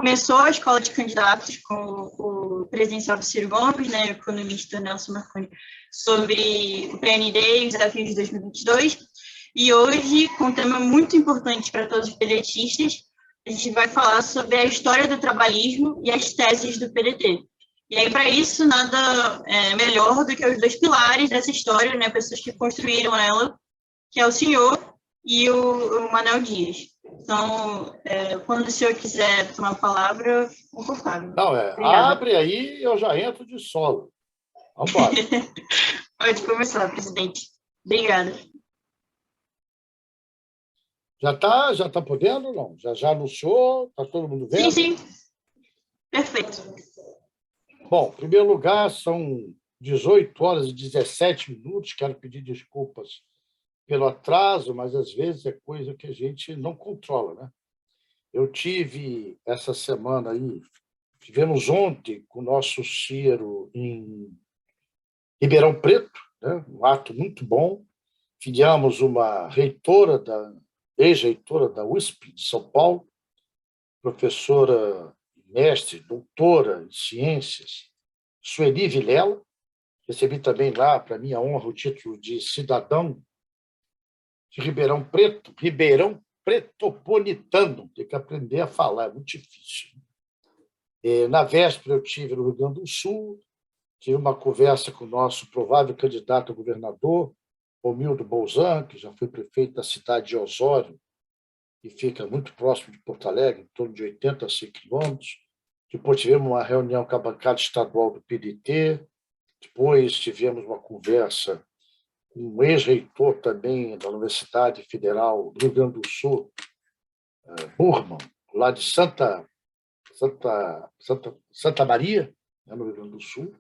começou a escola de candidatos com o presidencial do Ciro Gomes, né, o economista Nelson Marconi, sobre o PND e os desafios de 2022. E hoje, com um tema muito importante para todos os pedetistas, a gente vai falar sobre a história do trabalhismo e as teses do PDT. E aí, para isso, nada melhor do que os dois pilares dessa história, né, pessoas que construíram ela, que é o senhor e o Manuel Dias. Então, quando o senhor quiser tomar a palavra, confortável. Não, Obrigada. abre aí, eu já entro de solo. Vamos embora. Pode começar, presidente. Obrigada. Já tá podendo ou não? Já anunciou? Está todo mundo vendo? Sim. Perfeito. Bom, em primeiro lugar, são 18 horas e 17 minutos. Quero pedir desculpas pelo atraso, mas às vezes é coisa que a gente não controla, né? Eu tive essa semana aí, tivemos ontem com o nosso Ciro em Ribeirão Preto, né? Um ato muito bom. Filiamos uma ex-reitora da USP de São Paulo, professora, mestre, doutora em ciências, Sueli Vilela. Recebi também lá, para minha honra, o título de cidadão de Ribeirão Preto, Ribeirão Pretopolitano. Tem que aprender a falar, é muito difícil. Na véspera, eu tive no Rio Grande do Sul, tive uma conversa com o nosso provável candidato a governador, Romildo Bolzan, que já foi prefeito da cidade de Osório, que fica muito próximo de Porto Alegre, em torno de 80 a 100 quilômetros. Depois tivemos uma reunião com a bancada estadual do PDT. Depois tivemos uma conversa com um ex-reitor também da Universidade Federal do Rio Grande do Sul, Burman, lá de Santa Maria, no Rio Grande do Sul.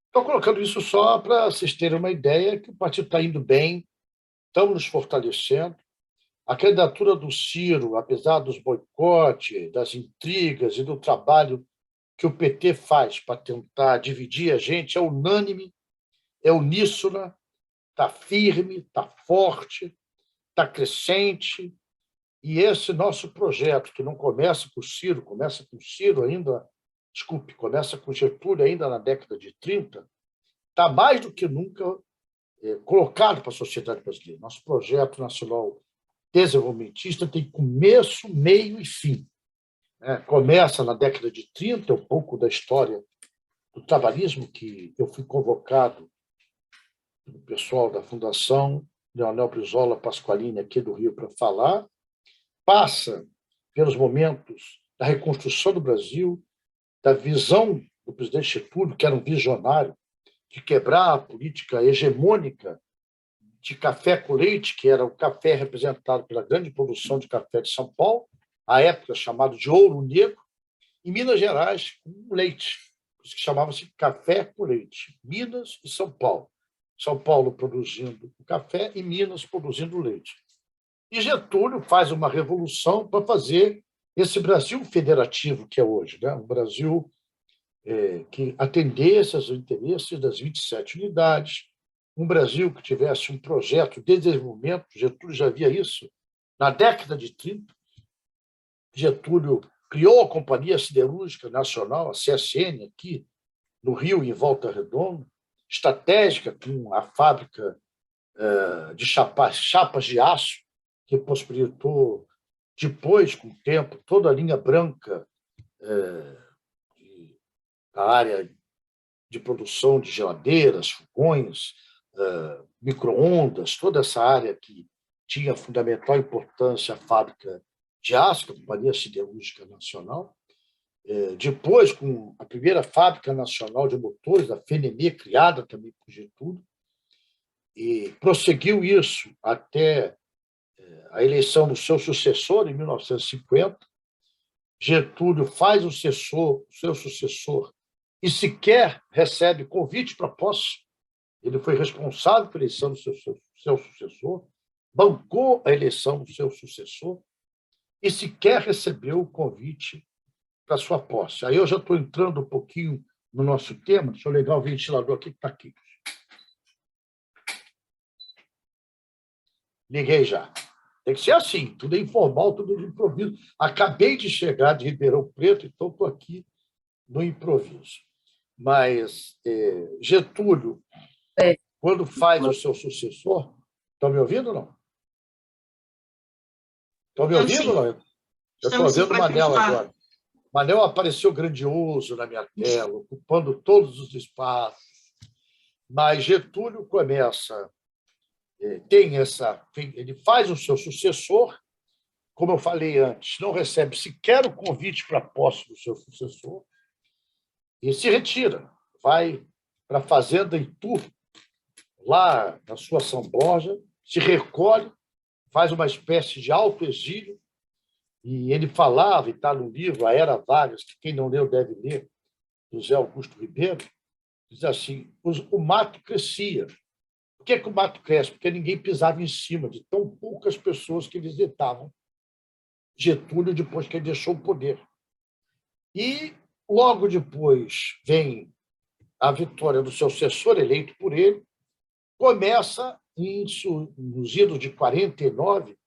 Estou colocando isso só para vocês terem uma ideia que o partido está indo bem, estamos nos fortalecendo. A candidatura do Ciro, apesar dos boicotes, das intrigas e do trabalho que o PT faz para tentar dividir a gente, é unânime, é uníssona, está firme, está forte, está crescente. E esse nosso projeto, que não começa com o Ciro, começa com o Ciro ainda, começa com Getúlio ainda na década de 30, está mais do que nunca colocado para a sociedade brasileira. Nosso projeto nacional desenvolvimentista tem começo, meio e fim. Começa na década de 30, um pouco da história do trabalhismo, que eu fui convocado pelo pessoal da Fundação Leonel Brizola Pasqualini, aqui do Rio, para falar. Passa pelos momentos da reconstrução do Brasil, da visão do presidente Getúlio, que era um visionário, de quebrar a política hegemônica de café com leite, que era o café representado pela grande produção de café de São Paulo, à época chamado de ouro negro, e Minas Gerais com leite, por isso que chamava-se café com leite. Minas e São Paulo. São Paulo produzindo o café e Minas produzindo o leite. E Getúlio faz uma revolução para fazer esse Brasil federativo que é hoje, né? Um Brasil que atendesse aos interesses das 27 unidades, um Brasil que tivesse um projeto de desenvolvimento. Getúlio já via isso na década de 30. Getúlio criou a Companhia Siderúrgica Nacional, a CSN, aqui no Rio, em Volta Redonda, estratégica, com a fábrica de chapas de aço, que possibilitou, depois, com o tempo, toda a linha branca da área de produção de geladeiras, fogões, micro-ondas, toda essa área que tinha fundamental importância a fábrica de aço, a Companhia Siderúrgica Nacional. Depois, com a primeira fábrica nacional de motores, a FNM, criada também por Getúlio, e prosseguiu isso até a eleição do seu sucessor, em 1950. Getúlio faz o seu sucessor e sequer recebe convite para posse. Ele foi responsável pela eleição do seu sucessor, bancou a eleição do seu sucessor e sequer recebeu o convite para sua posse. Aí eu já estou entrando um pouquinho no nosso tema. Deixa eu ligar o ventilador aqui, que está aqui. Liguei já. Tem que ser assim, tudo é informal, tudo de improviso. Acabei de chegar de Ribeirão Preto, então estou aqui no improviso. Mas Getúlio, quando faz o seu sucessor... Estão me ouvindo ou não? Estão me Estamos ouvindo sim, ou não? Eu estou estamos sim, vendo o pode Manel continuar. agora. O Manel apareceu grandioso na minha tela, ocupando todos os espaços. Mas Getúlio começa, ele faz o seu sucessor, como eu falei antes, não recebe sequer o convite para a posse do seu sucessor e se retira, vai para a fazenda Itu, lá na sua São Borja, se recolhe, faz uma espécie de autoexílio, e ele falava, e está no livro A Era Vargas, que quem não leu deve ler, do Zé Augusto Ribeiro, diz assim: o mato crescia. Por que o mato cresce? Porque ninguém pisava em cima de tão poucas pessoas que visitavam Getúlio depois que ele deixou o poder. E logo depois vem a vitória do seu sucessor, eleito por ele, começa, nos idos de 49,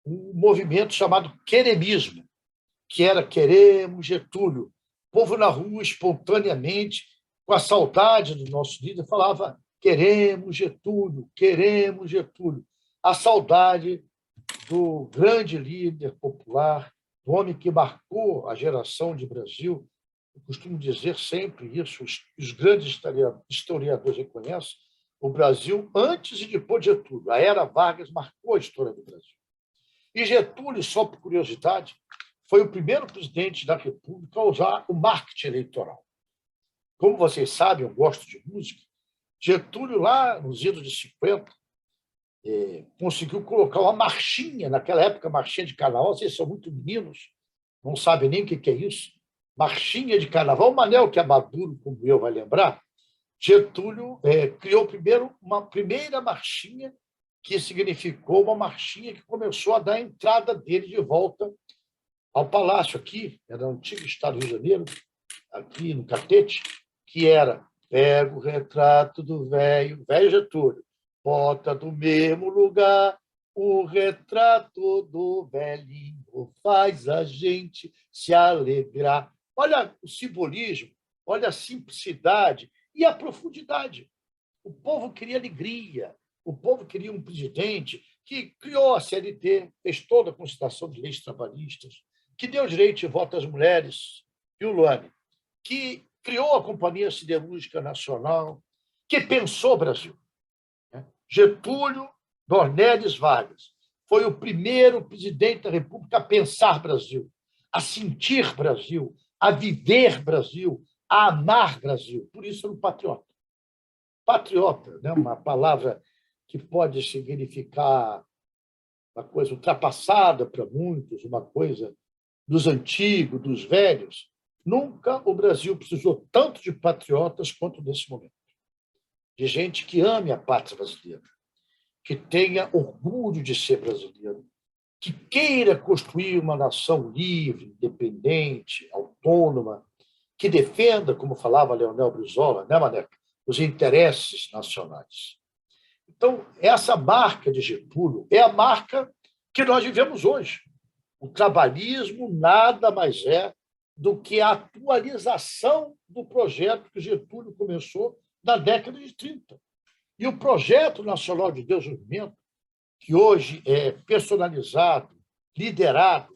um movimento chamado queremismo, que era queremos Getúlio. O povo na rua, espontaneamente, com a saudade do nosso líder, falava queremos Getúlio, queremos Getúlio. A saudade do grande líder popular, do homem que marcou a geração de Brasil. Eu costumo dizer sempre isso, os grandes historiadores reconhecem, o Brasil antes e depois de Getúlio. A Era Vargas marcou a história do Brasil. E Getúlio, só por curiosidade, foi o primeiro presidente da República a usar o marketing eleitoral. Como vocês sabem, eu gosto de música, Getúlio, lá nos idos de 50, conseguiu colocar uma marchinha, naquela época, marchinha de carnaval, vocês são muito meninos, não sabem nem o que é isso, marchinha de carnaval. O Manel, que é maduro, como eu, vai lembrar, Getúlio criou primeiro uma primeira marchinha, que significou uma marchinha que começou a dar a entrada dele de volta ao palácio, aqui, era o antigo estado do Rio de Janeiro, aqui no Catete, que era: pega o retrato do velho Getúlio, bota do mesmo lugar, o retrato do velhinho faz a gente se alegrar. Olha o simbolismo, olha a simplicidade e a profundidade. O povo queria alegria, o povo queria um presidente que criou a CLT, fez toda a constituição de leis trabalhistas, que deu direito de voto às mulheres, viu, Luane? Que criou a Companhia Siderúrgica Nacional, que pensou o Brasil. Getúlio Dornelles Vargas foi o primeiro presidente da República a pensar Brasil, a sentir Brasil, a viver Brasil, a amar Brasil. Por isso, era um patriota. Patriota, né? Uma palavra que pode significar uma coisa ultrapassada para muitos, uma coisa dos antigos, dos velhos. Nunca o Brasil precisou tanto de patriotas quanto nesse momento. De gente que ame a pátria brasileira, que tenha orgulho de ser brasileiro, que queira construir uma nação livre, independente, autônoma, que defenda, como falava Leonel Brizola, né, Maneca, os interesses nacionais. Então, essa marca de Getúlio é a marca que nós vivemos hoje. O trabalhismo nada mais é do que a atualização do projeto que Getúlio começou na década de 30. E o Projeto Nacional de Desenvolvimento, que hoje é personalizado, liderado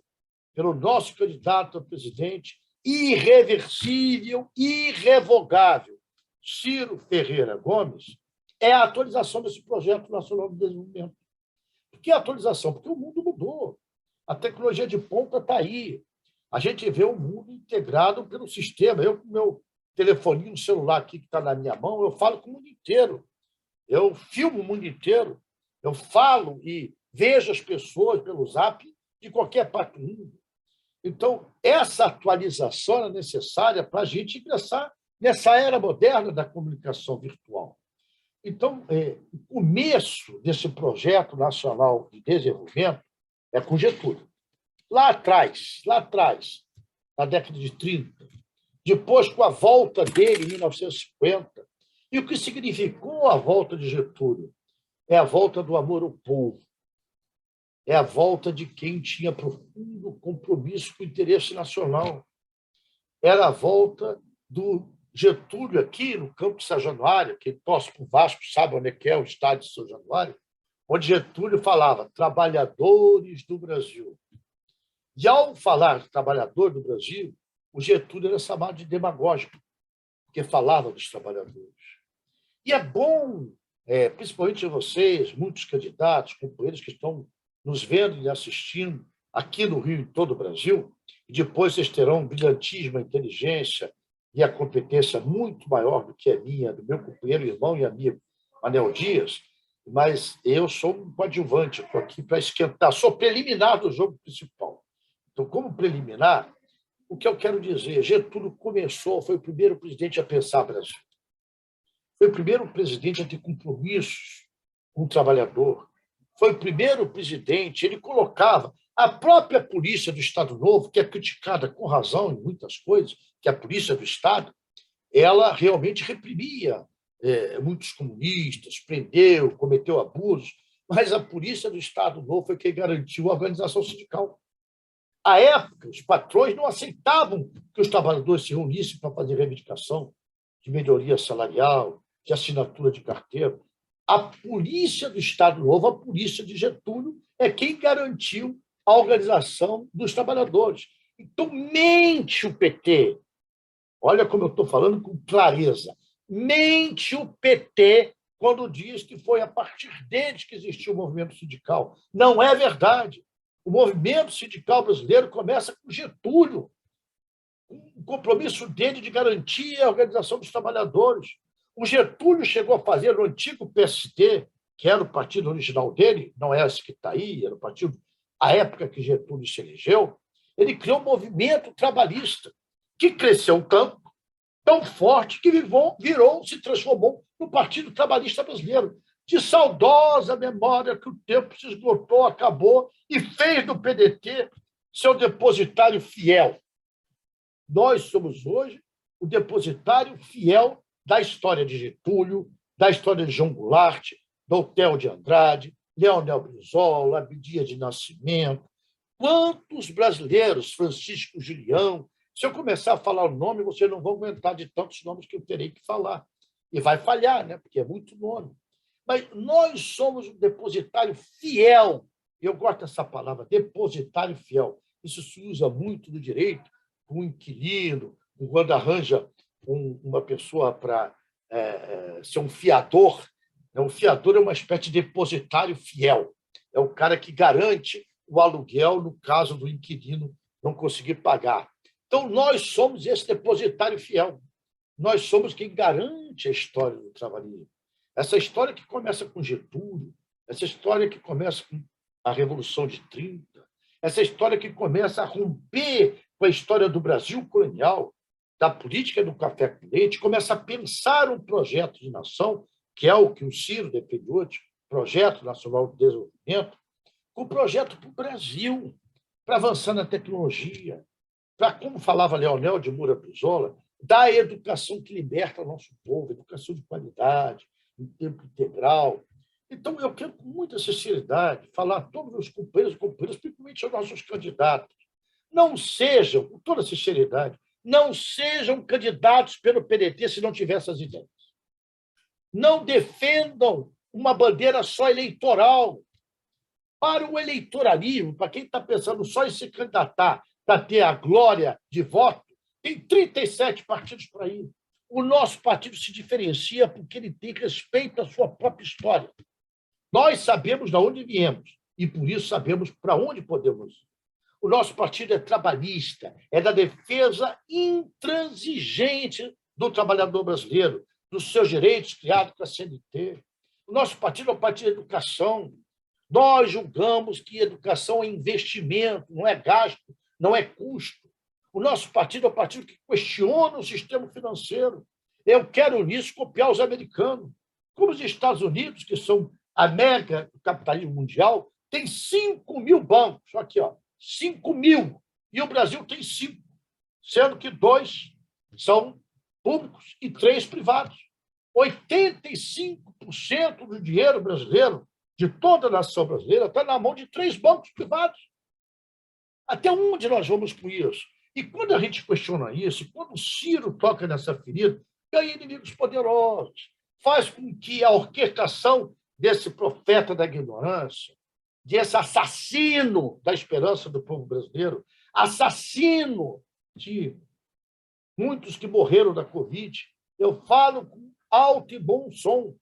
pelo nosso candidato a presidente, irreversível, irrevogável, Ciro Ferreira Gomes, é a atualização desse Projeto Nacional de Desenvolvimento. Por que a atualização? Porque o mundo mudou. A tecnologia de ponta está aí. A gente vê o mundo integrado pelo sistema. Eu, com o meu telefoninho celular aqui que está na minha mão, eu falo com o mundo inteiro. Eu filmo o mundo inteiro. Eu falo e vejo as pessoas pelo Zap de qualquer parte do mundo. Então, essa atualização é necessária para a gente ingressar nessa era moderna da comunicação virtual. Então, o começo desse projeto nacional de desenvolvimento é com Getúlio. Lá atrás, na década de 30, depois com a volta dele em 1950. E o que significou a volta de Getúlio? É a volta do amor ao povo. é a volta de quem tinha profundo compromisso com o interesse nacional. Era a volta do Getúlio aqui no Campo de São Januário, quem torce para o Vasco sabe onde é que é o estádio de São Januário, onde Getúlio falava trabalhadores do Brasil. E, ao falar de trabalhador do Brasil, o Getúlio era chamado de demagógico, porque falava dos trabalhadores. E é bom, principalmente vocês, muitos candidatos, companheiros que estão nos vendo e assistindo aqui no Rio e em todo o Brasil, e depois vocês terão um brilhantismo, a inteligência e a competência muito maior do que a minha, do meu companheiro, irmão e amigo, Manel Dias, mas eu sou um coadjuvante, estou aqui para esquentar, sou preliminar do jogo principal. Então, como preliminar, o que eu quero dizer, Getúlio foi o primeiro presidente a pensar Brasil. Foi o primeiro presidente a ter compromissos com o trabalhador. Foi o primeiro presidente, ele colocava a própria polícia do Estado Novo, que é criticada com razão em muitas coisas, que a polícia do Estado, ela realmente reprimia muitos comunistas, prendeu, cometeu abusos, mas a polícia do Estado Novo foi quem garantiu a organização sindical. À época, os patrões não aceitavam que os trabalhadores se reunissem para fazer reivindicação de melhoria salarial, de assinatura de carteira. A polícia do Estado Novo, a polícia de Getúlio, é quem garantiu a organização dos trabalhadores. Então, mente o PT. Olha como eu estou falando com clareza. Mente o PT quando diz que foi a partir deles que existiu o movimento sindical. Não é verdade. O movimento sindical brasileiro começa com Getúlio, o compromisso dele de garantir a organização dos trabalhadores. O Getúlio chegou a fazer no antigo PSD, que era o partido original dele, não é esse que está aí, era o partido, à época que Getúlio se elegeu, ele criou um movimento trabalhista, que cresceu tanto, tão forte, que se transformou no Partido Trabalhista Brasileiro. De saudosa memória que o tempo se esgotou, acabou, e fez do PDT seu depositário fiel. Nós somos hoje o depositário fiel da história de Getúlio, da história de João Goulart, do Hotel de Andrade, Leonel Brizola, Abdias de Nascimento. Quantos brasileiros, Francisco Julião, se eu começar a falar o nome, vocês não vão aguentar de tantos nomes que eu terei que falar. E vai falhar, né? Porque é muito nome. Mas nós somos um depositário fiel. Eu gosto dessa palavra, depositário fiel. Isso se usa muito no direito, com um inquilino, quando arranja uma pessoa para ser um fiador. Um fiador é uma espécie de depositário fiel. É o cara que garante o aluguel no caso do inquilino não conseguir pagar. Então, nós somos esse depositário fiel. Nós somos quem garante a história do trabalhismo. Essa história que começa com Getúlio, essa história que começa com a Revolução de 30, essa história que começa a romper com a história do Brasil colonial, da política do café com leite, começa a pensar um projeto de nação, que é o que o Ciro defende hoje, Projeto Nacional de Desenvolvimento, um projeto para o Brasil, para avançar na tecnologia, para, como falava Leonel de Moura Brizola, dar a educação que liberta o nosso povo, educação de qualidade, em tempo integral. Então, eu quero, com muita sinceridade, falar a todos os companheiros e companheiras, principalmente aos nossos candidatos, não sejam, com toda sinceridade, não sejam candidatos pelo PDT se não tiver essas ideias. Não defendam uma bandeira só eleitoral. Para o eleitoralismo, para quem está pensando só em se candidatar para ter a glória de voto, tem 37 partidos para ir. O nosso partido se diferencia porque ele tem respeito à sua própria história. Nós sabemos de onde viemos e, por isso, sabemos para onde podemos ir. O nosso partido é trabalhista, é da defesa intransigente do trabalhador brasileiro, dos seus direitos criados com a CLT. O nosso partido é o partido da educação. Nós julgamos que educação é investimento, não é gasto, não é custo. O nosso partido é o partido que questiona o sistema financeiro. Eu quero, nisso, copiar os americanos. Como os Estados Unidos, que são a mega do capitalismo mundial, tem 5 mil bancos. Aqui, 5 mil. E o Brasil tem 5, sendo que 2 são públicos e 3 privados. 85% do dinheiro brasileiro de toda a nação brasileira está na mão de 3 bancos privados. Até onde nós vamos com isso? E quando a gente questiona isso, quando o Ciro toca nessa ferida, ganha inimigos poderosos, faz com que a orquestração desse profeta da ignorância, desse assassino da esperança do povo brasileiro, assassino de muitos que morreram da Covid, eu falo com alto e bom som,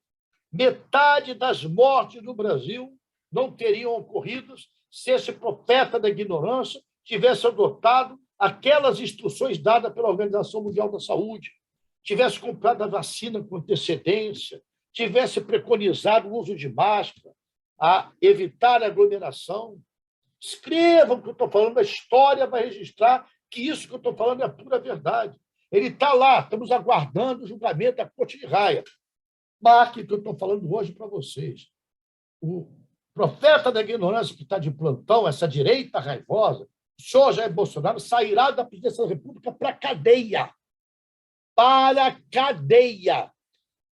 metade das mortes no Brasil não teriam ocorrido se esse profeta da ignorância tivesse adotado aquelas instruções dadas pela Organização Mundial da Saúde, tivesse comprado a vacina com antecedência, tivesse preconizado o uso de máscara, a evitar a aglomeração. Escrevam o que eu estou falando, a história vai registrar que isso que eu estou falando é a pura verdade. Ele está lá, estamos aguardando o julgamento da Corte de Haia. Marque o que eu estou falando hoje para vocês. O profeta da ignorância que está de plantão, essa direita raivosa, o senhor Jair Bolsonaro sairá da presidência da República para a cadeia. Para a cadeia.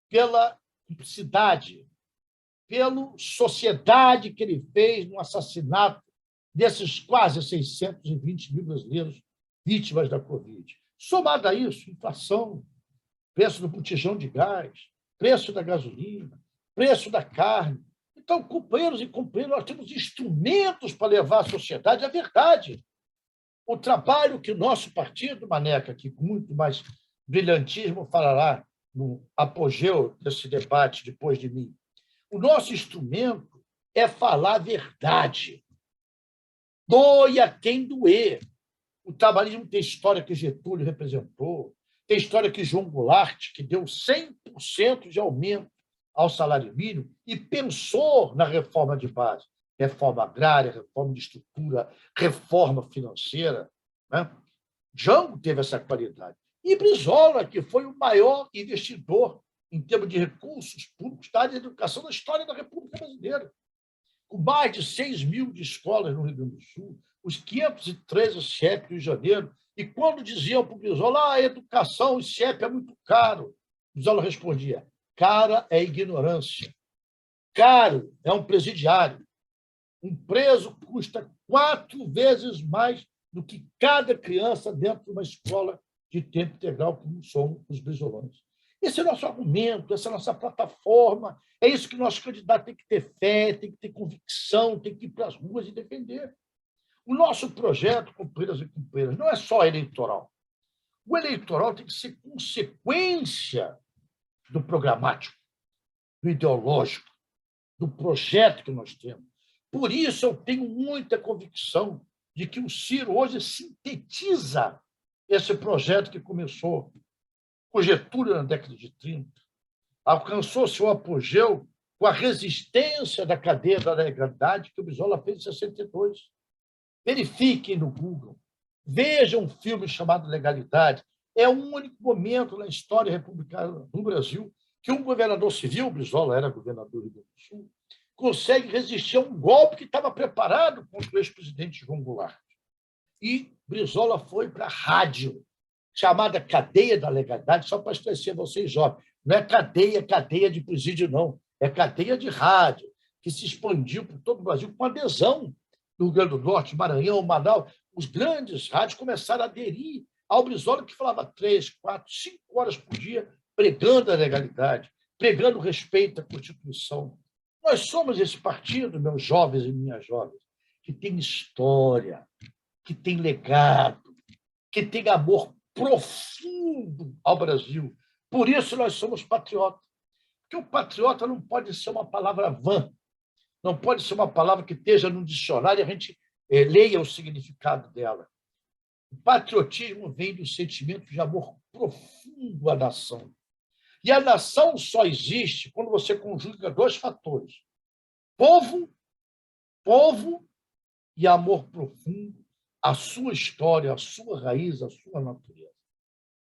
Pela cumplicidade, pela sociedade que ele fez no assassinato desses quase 620 mil brasileiros vítimas da Covid. Somado a isso, inflação, preço do botijão de gás, preço da gasolina, preço da carne. Então, companheiros e companheiras, nós temos instrumentos para levar à sociedade a verdade. O trabalho que o nosso partido, Maneca, que com muito mais brilhantismo falará no apogeu desse debate depois de mim, o nosso instrumento é falar a verdade. Doia quem doer. O trabalhismo tem história que Getúlio representou, tem história que João Goulart, que deu 100% de aumento ao salário mínimo e pensou na reforma de base, reforma agrária, reforma de estrutura, reforma financeira. Né? Jango teve essa qualidade. E Brizola, que foi o maior investidor em termos de recursos públicos da área da educação da história da República Brasileira, com mais de 6 mil de escolas no Rio Grande do Sul, os 513 CIEP do Rio de Janeiro, e quando diziam para o Brizola, a educação e CIEP é muito caro, Brizola respondia, cara é ignorância, caro é um presidiário, um preso custa 4 vezes mais do que cada criança dentro de uma escola de tempo integral, como são os brizolões. Esse é o nosso argumento, essa é a nossa plataforma, é isso que o nosso candidato tem que ter fé, tem que ter convicção, tem que ir para as ruas e defender. O nosso projeto, companheiras e companheiros, não é só eleitoral. O eleitoral tem que ser consequência do programático, do ideológico, do projeto que nós temos. Por isso, eu tenho muita convicção de que o Ciro hoje sintetiza esse projeto que começou com Getúlio na década de 30, alcançou seu apogeu com a resistência da cadeia da legalidade que o Brizola fez em 62. Verifiquem no Google, vejam um filme chamado Legalidade. É o único momento na história republicana do Brasil que um governador civil, o Brizola era governador do Rio Grande do Sul, consegue resistir a um golpe que estava preparado contra o ex-presidente João Goulart. E Brizola foi para a rádio, chamada Cadeia da Legalidade, só para esclarecer vocês, jovens. Não é cadeia de presídio, não. É cadeia de rádio, que se expandiu por todo o Brasil com adesão do Rio Grande do Norte, Maranhão, Manaus. Os grandes rádios começaram a aderir ao Brizola, que falava 3, 4, 5 horas por dia, pregando a legalidade, pregando o respeito à Constituição. Nós somos esse partido, meus jovens e minhas jovens, que tem história, que tem legado, que tem amor profundo ao Brasil. Por isso nós somos patriotas. Porque o patriota não pode ser uma palavra vã, não pode ser uma palavra que esteja no dicionário e a gente leia o significado dela. O patriotismo vem do sentimento de amor profundo à nação. E a nação só existe quando você conjuga 2 fatores: povo e amor profundo, a sua história, a sua raiz, a sua natureza.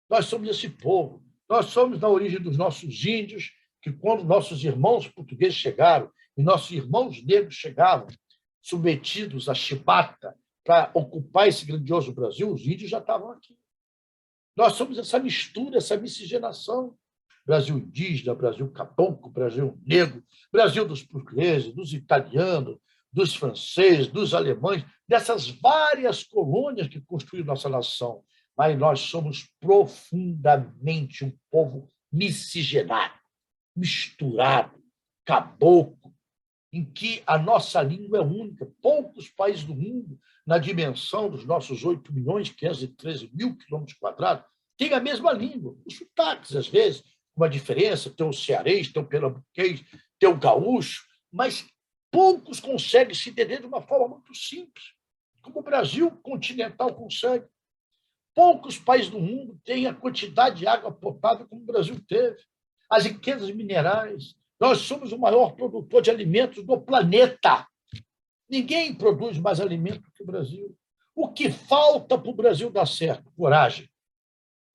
Nós somos esse povo. Nós somos da origem dos nossos índios, que quando nossos irmãos portugueses chegaram e nossos irmãos negros chegavam, submetidos à chibata para ocupar esse grandioso Brasil, os índios já estavam aqui. Nós somos essa mistura, essa miscigenação. Brasil indígena, Brasil caboclo, Brasil negro, Brasil dos portugueses, dos italianos, dos franceses, dos alemães, dessas várias colônias que construíram nossa nação. Mas nós somos profundamente um povo miscigenado, misturado, caboclo, em que a nossa língua é única. Poucos países do mundo, na dimensão dos nossos 8.513.000 quilômetros quadrados, têm a mesma língua. Os sotaques, às vezes, uma diferença, tem o cearês, tem o pernambuquês, tem o gaúcho, mas poucos conseguem se entender de uma forma muito simples, como o Brasil continental consegue. Poucos países do mundo têm a quantidade de água potável como o Brasil teve, as riquezas minerais. Nós somos o maior produtor de alimentos do planeta. Ninguém produz mais alimento que o Brasil. O que falta para o Brasil dar certo? Coragem,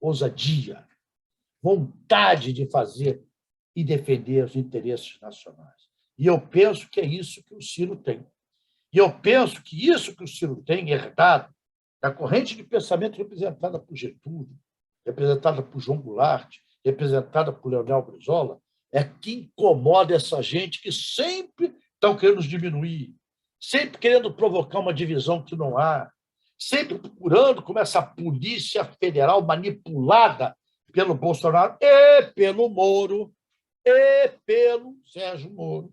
ousadia, vontade de fazer e defender os interesses nacionais. E eu penso que é isso que o Ciro tem. E eu penso que isso que o Ciro tem, herdado, da corrente de pensamento representada por Getúlio, representada por João Goulart, representada por Leonel Brizola, é que incomoda essa gente que sempre estão querendo nos diminuir, sempre querendo provocar uma divisão que não há, sempre procurando como essa polícia federal manipulada pelo Bolsonaro e pelo Moro e pelo Sérgio Moro,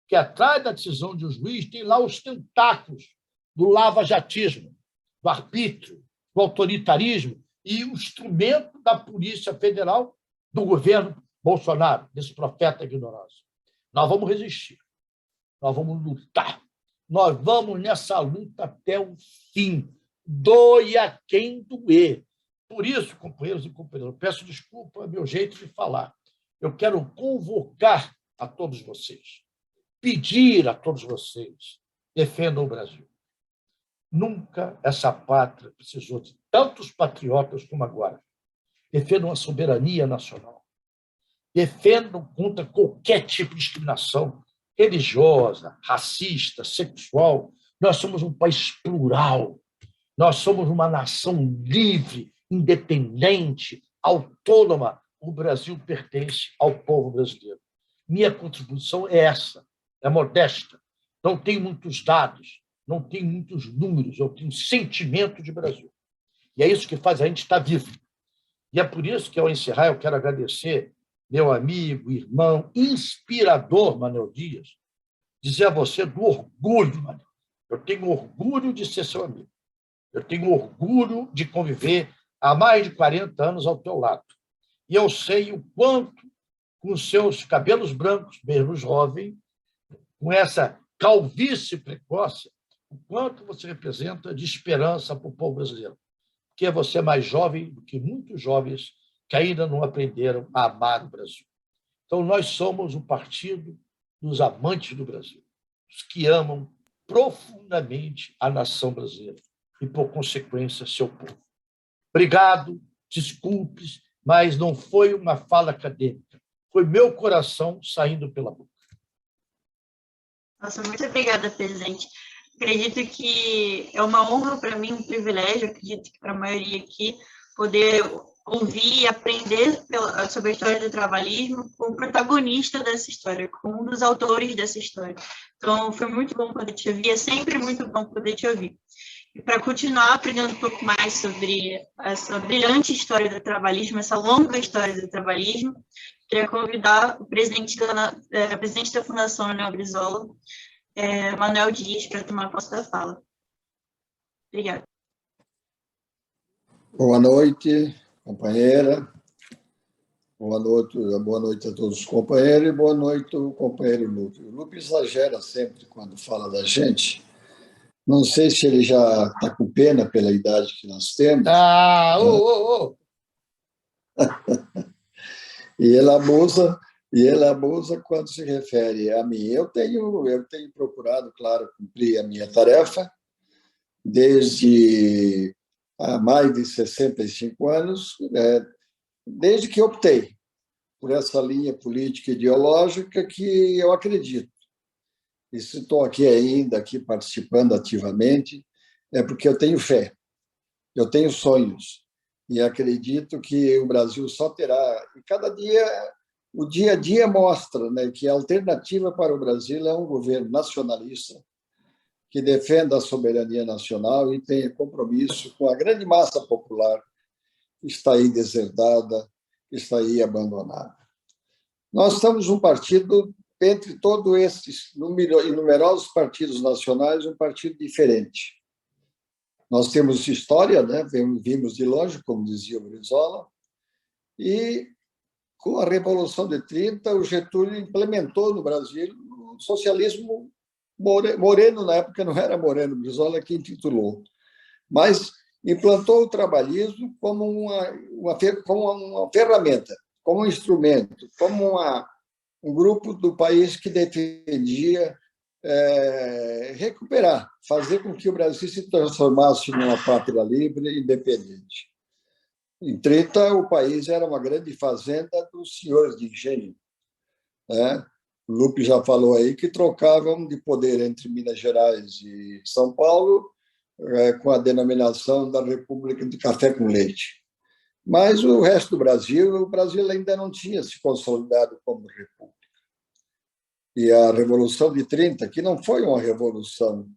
que atrás da decisão de um juiz tem lá os tentáculos do lava-jatismo, do arbítrio, do autoritarismo e o instrumento da Polícia Federal do governo Bolsonaro, desse profeta da ignorância. Nós vamos resistir, nós vamos lutar, nós vamos nessa luta até o fim, doia quem doer. Por isso, companheiros e companheiras, eu peço desculpa ao meu jeito de falar. Eu quero convocar a todos vocês, pedir a todos vocês, defendam o Brasil. Nunca essa pátria precisou de tantos patriotas como agora. Defendam a soberania nacional. Defendam contra qualquer tipo de discriminação religiosa, racista, sexual. Nós somos um país plural. Nós somos uma nação livre, independente, autônoma. O Brasil pertence ao povo brasileiro. Minha contribuição é essa, é modesta. Não tenho muitos dados, não tenho muitos números, eu tenho sentimento de Brasil. E é isso que faz a gente estar vivo. E é por isso que, ao encerrar, eu quero agradecer meu amigo, irmão, inspirador, Manuel Dias, dizer a você do orgulho, Manuel. Eu tenho orgulho de ser seu amigo. Eu tenho orgulho de conviver há mais de 40 anos ao teu lado. E eu sei o quanto, com os seus cabelos brancos, mesmo jovem, com essa calvície precoce, o quanto você representa de esperança para o povo brasileiro. Porque você é mais jovem do que muitos jovens que ainda não aprenderam a amar o Brasil. Então, nós somos o partido dos amantes do Brasil, os que amam profundamente a nação brasileira e, por consequência, seu povo. Obrigado, desculpes, mas não foi uma fala acadêmica, foi meu coração saindo pela boca. Nossa, muito obrigada, presidente. Acredito que é uma honra para mim, um privilégio, acredito que para a maioria aqui, poder ouvir e aprender sobre a história do trabalhismo com o protagonista dessa história, com um dos autores dessa história. Então, foi muito bom poder te ouvir, é sempre muito bom poder te ouvir. E para continuar aprendendo um pouco mais sobre essa brilhante história do trabalhismo, essa longa história do trabalhismo, queria convidar o presidente da Fundação Leonel Brizola, Manuel Dias, para tomar posse da fala. Obrigada. Boa noite, companheira. Boa noite a todos os companheiros e boa noite ao companheiro Lupe. O Lupe exagera sempre quando fala da gente. Não sei se ele já está com pena pela idade que nós temos. E ele abusa quando se refere a mim. Eu tenho procurado, claro, cumprir a minha tarefa desde há mais de 65 anos, desde que optei por essa linha política e ideológica que eu acredito. E se estou aqui participando ativamente, é porque eu tenho fé, eu tenho sonhos, e acredito que o Brasil só terá, e cada dia, o dia a dia mostra, né, que a alternativa para o Brasil é um governo nacionalista que defenda a soberania nacional e tenha compromisso com a grande massa popular que está aí deserdada, que está aí abandonada. Nós somos um partido, entre todos esses numerosos partidos nacionais, um partido diferente. Nós temos história, né? Vimos de longe, como dizia o Brizola, e com a Revolução de 30, o Getúlio implementou no Brasil o socialismo moreno, na época não era Moreno, Brizola que intitulou, mas implantou o trabalhismo como uma ferramenta, como um instrumento, como um grupo do país que defendia recuperar, fazer com que o Brasil se transformasse numa pátria livre e independente. Em 30, o país era uma grande fazenda dos senhores de engenho, né? O Lupe já falou aí que trocavam de poder entre Minas Gerais e São Paulo com a denominação da República de Café com Leite. Mas o resto do Brasil, o Brasil ainda não tinha se consolidado como república. E a Revolução de 30, que não foi uma revolução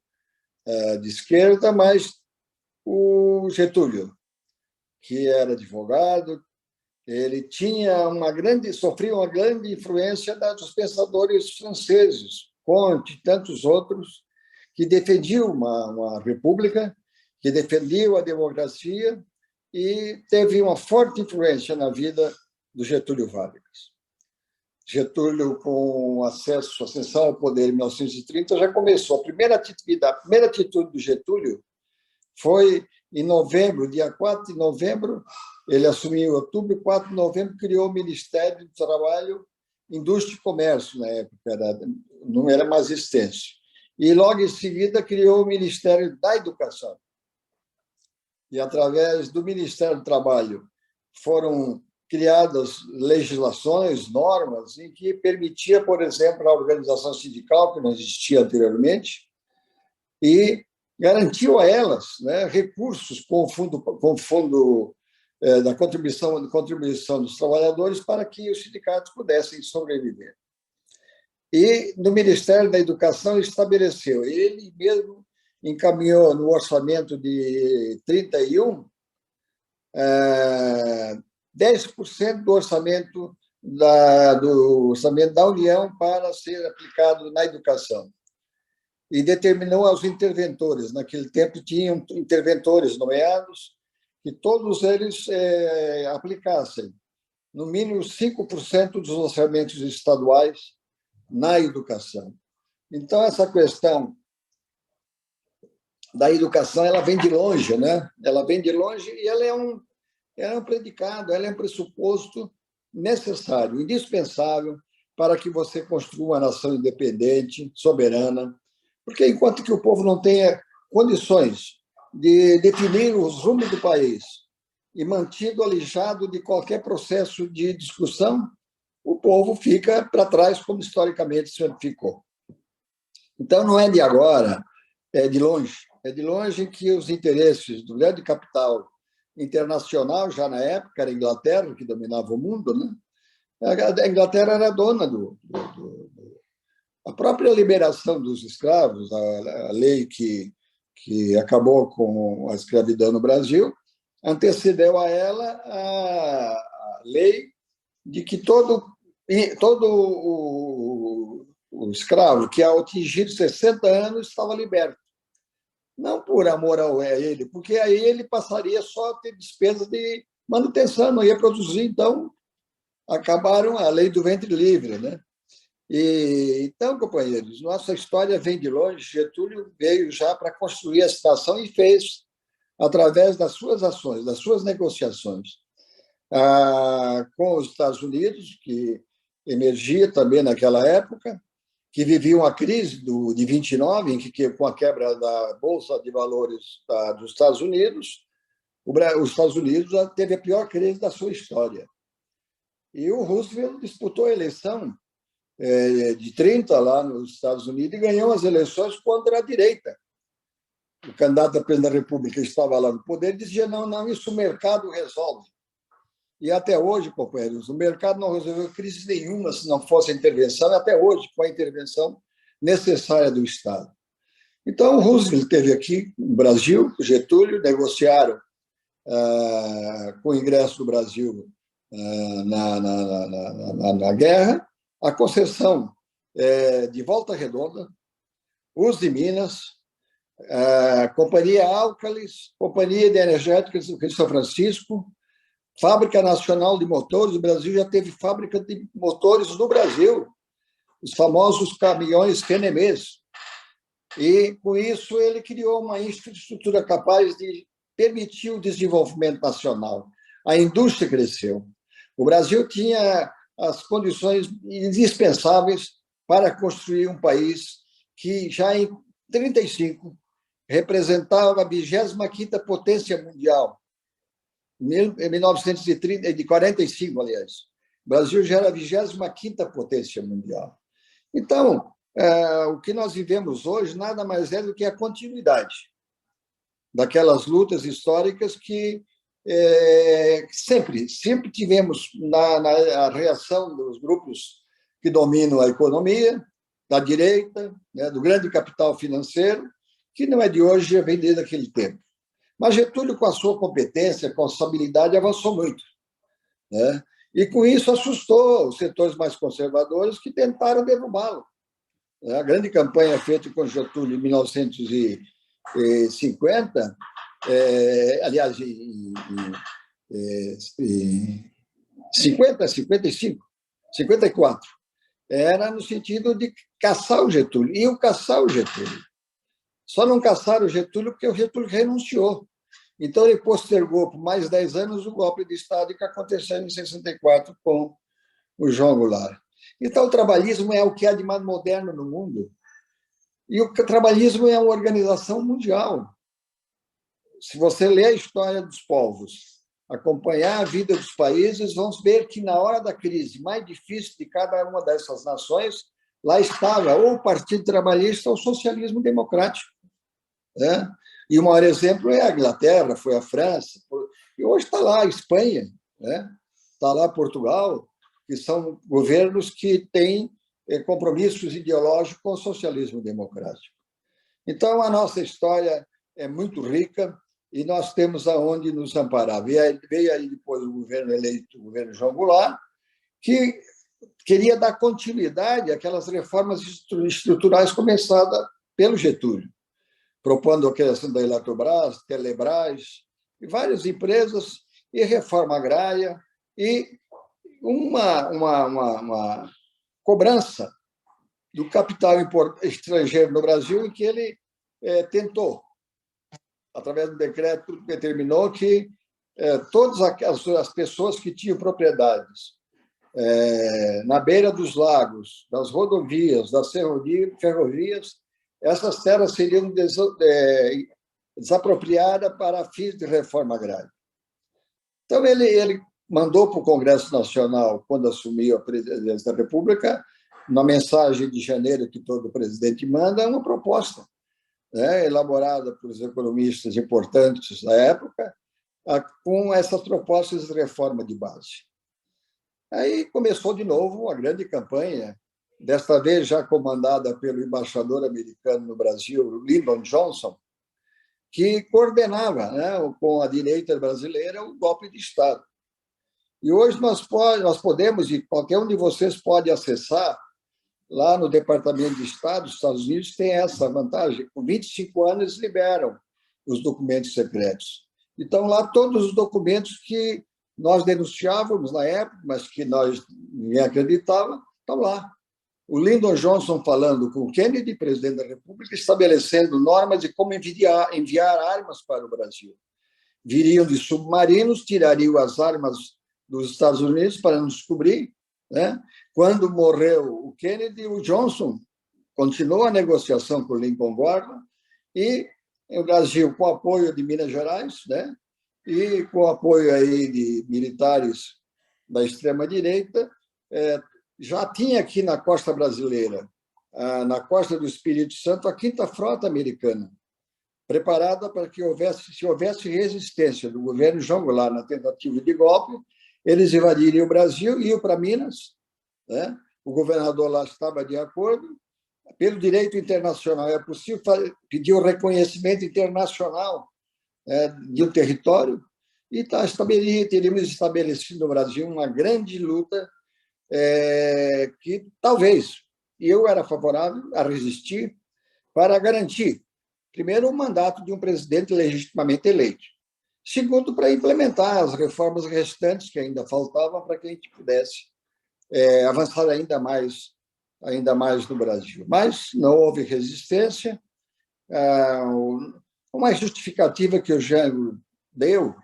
de esquerda, mas o Getúlio, que era advogado, ele sofria uma grande influência dos pensadores franceses, Comte e tantos outros, que defendiam uma república, que defendiam a democracia e teve uma forte influência na vida do Getúlio Vargas. Getúlio, com ascensão ao poder em 1930, já começou. A primeira atitude do Getúlio foi em novembro, dia 4 de novembro, ele assumiu em outubro, 4 de novembro, criou o Ministério do Trabalho, Indústria e Comércio, na época, não era mais extenso. E, logo em seguida, criou o Ministério da Educação. E, através do Ministério do Trabalho, foram criadas legislações, normas, em que permitia, por exemplo, a organização sindical, que não existia anteriormente, e garantiu a elas, né, recursos com o fundo da contribuição dos trabalhadores para que os sindicatos pudessem sobreviver. E no Ministério da Educação estabeleceu, ele mesmo encaminhou no orçamento de 31 10% do orçamento da União para ser aplicado na educação. E determinou aos interventores, naquele tempo tinham interventores nomeados, que todos eles aplicassem no mínimo 5% dos orçamentos estaduais na educação. Então, essa questão da educação, ela vem de longe, né? Ela vem de longe e ela é um predicado, ela é um pressuposto necessário, indispensável para que você construa uma nação independente, soberana, porque enquanto que o povo não tenha condições de definir os rumos do país e mantido alijado de qualquer processo de discussão, o povo fica para trás, como historicamente sempre ficou. Então, não é de agora, é de longe que os interesses do grande capital internacional, já na época, era a Inglaterra, que dominava o mundo, né? A Inglaterra era dona a própria liberação dos escravos, a lei que acabou com a escravidão no Brasil, antecedeu a ela a lei de que todo o escravo que, ao atingir 60 anos, estava liberto. Não por amor a ele, porque aí ele passaria só a ter despesas de manutenção, não ia produzir. Então, acabaram a lei do ventre livre, né? Então, companheiros, nossa história vem de longe. Getúlio veio já para construir a situação e fez através das suas ações, das suas negociações com os Estados Unidos, que emergia também naquela época, que vivia uma crise de 29, em que, com a quebra da Bolsa de Valores dos Estados Unidos, os Estados Unidos já teve a pior crise da sua história. E o Roosevelt disputou a eleição de 30 lá nos Estados Unidos e ganhou as eleições contra a direita. o candidato a presidente da República estava lá no poder, dizia: não, não, isso o mercado resolve. E até hoje, companheiros, o mercado não resolveu crise nenhuma se não fosse a intervenção, e até hoje, com a intervenção necessária do Estado. Então, o Roosevelt esteve aqui no Brasil, o Getúlio, negociaram com o ingresso do Brasil na guerra, a concessão de Volta Redonda, Uso de Minas, Companhia Álcalis, Companhia de Energéticas do Rio de São Francisco, Fábrica Nacional de Motores. O Brasil já teve fábrica de motores no Brasil, os famosos caminhões Fenemês. E, com isso, ele criou uma infraestrutura capaz de permitir o desenvolvimento nacional. A indústria cresceu. O Brasil tinha as condições indispensáveis para construir um país que, já em 1935, representava a 25ª potência mundial. Em 1945, aliás. O Brasil já era a 25ª potência mundial. Então, o que nós vivemos hoje nada mais é do que a continuidade daquelas lutas históricas que sempre tivemos na reação dos grupos que dominam a economia, da direita, né, do grande capital financeiro, que não é de hoje, vem desde aquele tempo. Mas Getúlio, com a sua competência, com a sua habilidade, avançou muito, né? E, com isso, assustou os setores mais conservadores que tentaram derrubá-lo. A grande campanha feita com Getúlio em 1950, aliás, em 50, 55, 54, era no sentido de caçar o Getúlio. Iam caçar o Getúlio. Só não caçaram o Getúlio porque o Getúlio renunciou. Então, ele postergou por mais 10 anos o golpe de Estado que aconteceu em 64 com o João Goulart. Então, o trabalhismo é o que há de mais moderno no mundo. E o trabalhismo é uma organização mundial. Se você ler a história dos povos, acompanhar a vida dos países, vamos ver que, na hora da crise mais difícil de cada uma dessas nações, lá estava ou o Partido Trabalhista ou o socialismo democrático, né? E o maior exemplo é a Inglaterra, foi a França, e hoje está lá a Espanha, né? Está lá Portugal, que são governos que têm compromissos ideológicos com o socialismo democrático. Então, a nossa história é muito rica e nós temos aonde nos amparar. Veio aí depois o governo eleito, o governo João Goulart, que queria dar continuidade àquelas reformas estruturais começadas pelo Getúlio, propondo a criação da Eletrobras, Telebrás, e várias empresas, e reforma agrária, e uma cobrança do capital estrangeiro no Brasil, em que ele tentou, através do decreto, determinou que todas as pessoas que tinham propriedades na beira dos lagos, das rodovias, das ferrovias, essas terras seriam desapropriadas para fins de reforma agrária. Então, ele mandou para o Congresso Nacional, quando assumiu a presidência da República, na mensagem de janeiro que todo presidente manda, uma proposta, né, elaborada por economistas importantes da época, com essas propostas de reforma de base. Aí começou de novo a grande campanha, desta vez já comandada pelo embaixador americano no Brasil, Lyndon Johnson, que coordenava, né, com a direita brasileira o golpe de Estado. E hoje nós podemos, e qualquer um de vocês pode acessar, lá no Departamento de Estado dos Estados Unidos tem essa vantagem, com 25 anos liberam os documentos secretos. Então, lá todos os documentos que nós denunciávamos na época, mas que ninguém acreditava, estão lá. O Lyndon Johnson falando com o Kennedy, presidente da República, estabelecendo normas de como enviar armas para o Brasil. Viriam de submarinos, tirariam as armas dos Estados Unidos para nos cobrir, né? Quando morreu o Kennedy, o Johnson continuou a negociação com o Lincoln Gordon e o Brasil, com o apoio de Minas Gerais, né? E com o apoio aí de militares da extrema-direita, já tinha aqui na costa brasileira, na costa do Espírito Santo, a 5ª Frota Americana, preparada para que se houvesse resistência do governo João Goulart na tentativa de golpe, eles invadiriam o Brasil e iam para Minas, né? O governador lá estava de acordo. Pelo direito internacional, é possível pedir o reconhecimento internacional, de um território, e teríamos estabelecido no Brasil uma grande luta que talvez, e eu era favorável a resistir, para garantir, primeiro, o mandato de um presidente legitimamente eleito. Segundo, para implementar as reformas restantes que ainda faltavam para que a gente pudesse avançar ainda mais no Brasil. Mas não houve resistência. Uma justificativa que o Jango deu,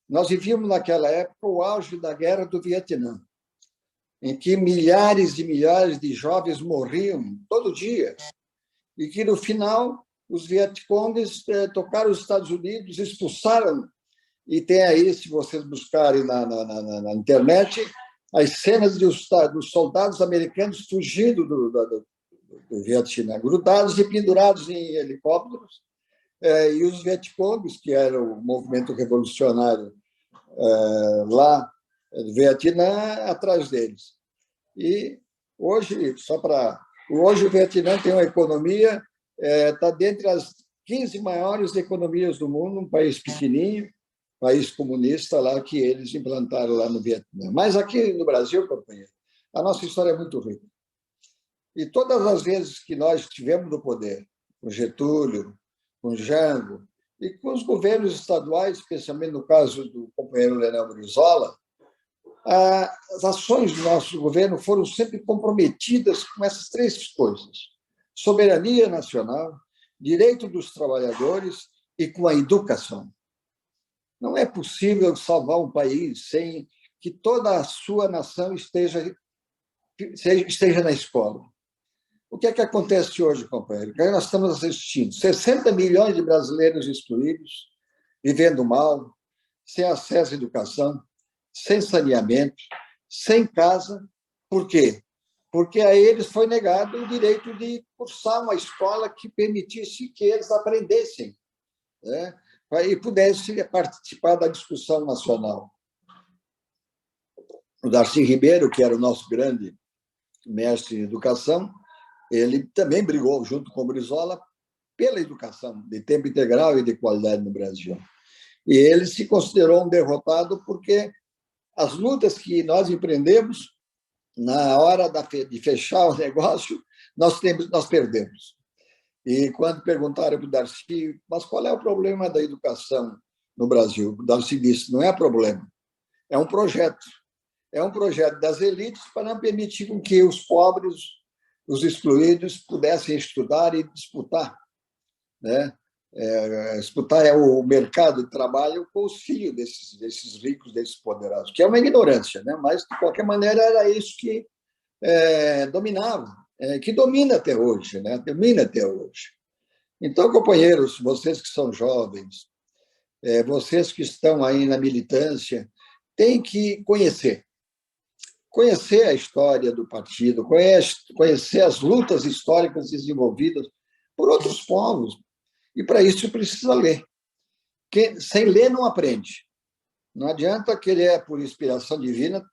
nós vivíamos naquela época o auge da Guerra do Vietnã, em que milhares e milhares de jovens morriam todo dia, e que, no final, os Vietcongues tocaram os Estados Unidos, expulsaram, e tem aí, se vocês buscarem na internet, as cenas dos soldados americanos fugindo do Vietnã, grudados e pendurados em helicópteros, e os Vietcongues, que era o movimento revolucionário lá do Vietnã, atrás deles. E hoje, hoje o Vietnã tem uma economia, está dentre as 15 maiores economias do mundo, um país pequenininho, país comunista lá que eles implantaram lá no Vietnã. Mas aqui no Brasil, companheiro, a nossa história é muito rica. E todas as vezes que nós estivemos no poder, com Getúlio, com Jango, e com os governos estaduais, especialmente no caso do companheiro Leonel Brizola, as ações do nosso governo foram sempre comprometidas com essas três coisas: soberania nacional, direito dos trabalhadores e com a educação. Não é possível salvar um país sem que toda a sua nação esteja na escola. O que é que acontece hoje, companheiro? Que nós estamos assistindo 60 milhões de brasileiros excluídos, vivendo mal, sem acesso à educação, sem saneamento, sem casa. Por quê? Porque a eles foi negado o direito de cursar uma escola que permitisse que eles aprendessem, né? E pudessem participar da discussão nacional. O Darcy Ribeiro, que era o nosso grande mestre em educação, ele também brigou, junto com o Brizola, pela educação de tempo integral e de qualidade no Brasil. E ele se considerou um derrotado porque as lutas que nós empreendemos, na hora de fechar o negócio, nós perdemos. E quando perguntaram para o Darcy, mas qual é o problema da educação no Brasil? O Darcy disse, não é problema, é um projeto. É um projeto das elites para não permitir com que os pobres, os excluídos, pudessem estudar e disputar, né? Disputar o mercado de trabalho com os filhos desses ricos, desses poderosos, que é uma ignorância, né? Mas, de qualquer maneira, era isso que dominava, que domina até hoje, né? Domina até hoje. Então, companheiros, vocês que são jovens, vocês que estão aí na militância, têm que conhecer a história do partido, conhecer as lutas históricas desenvolvidas por outros povos. E, para isso, precisa ler. Porque sem ler, não aprende. Não adianta querer, por inspiração divina,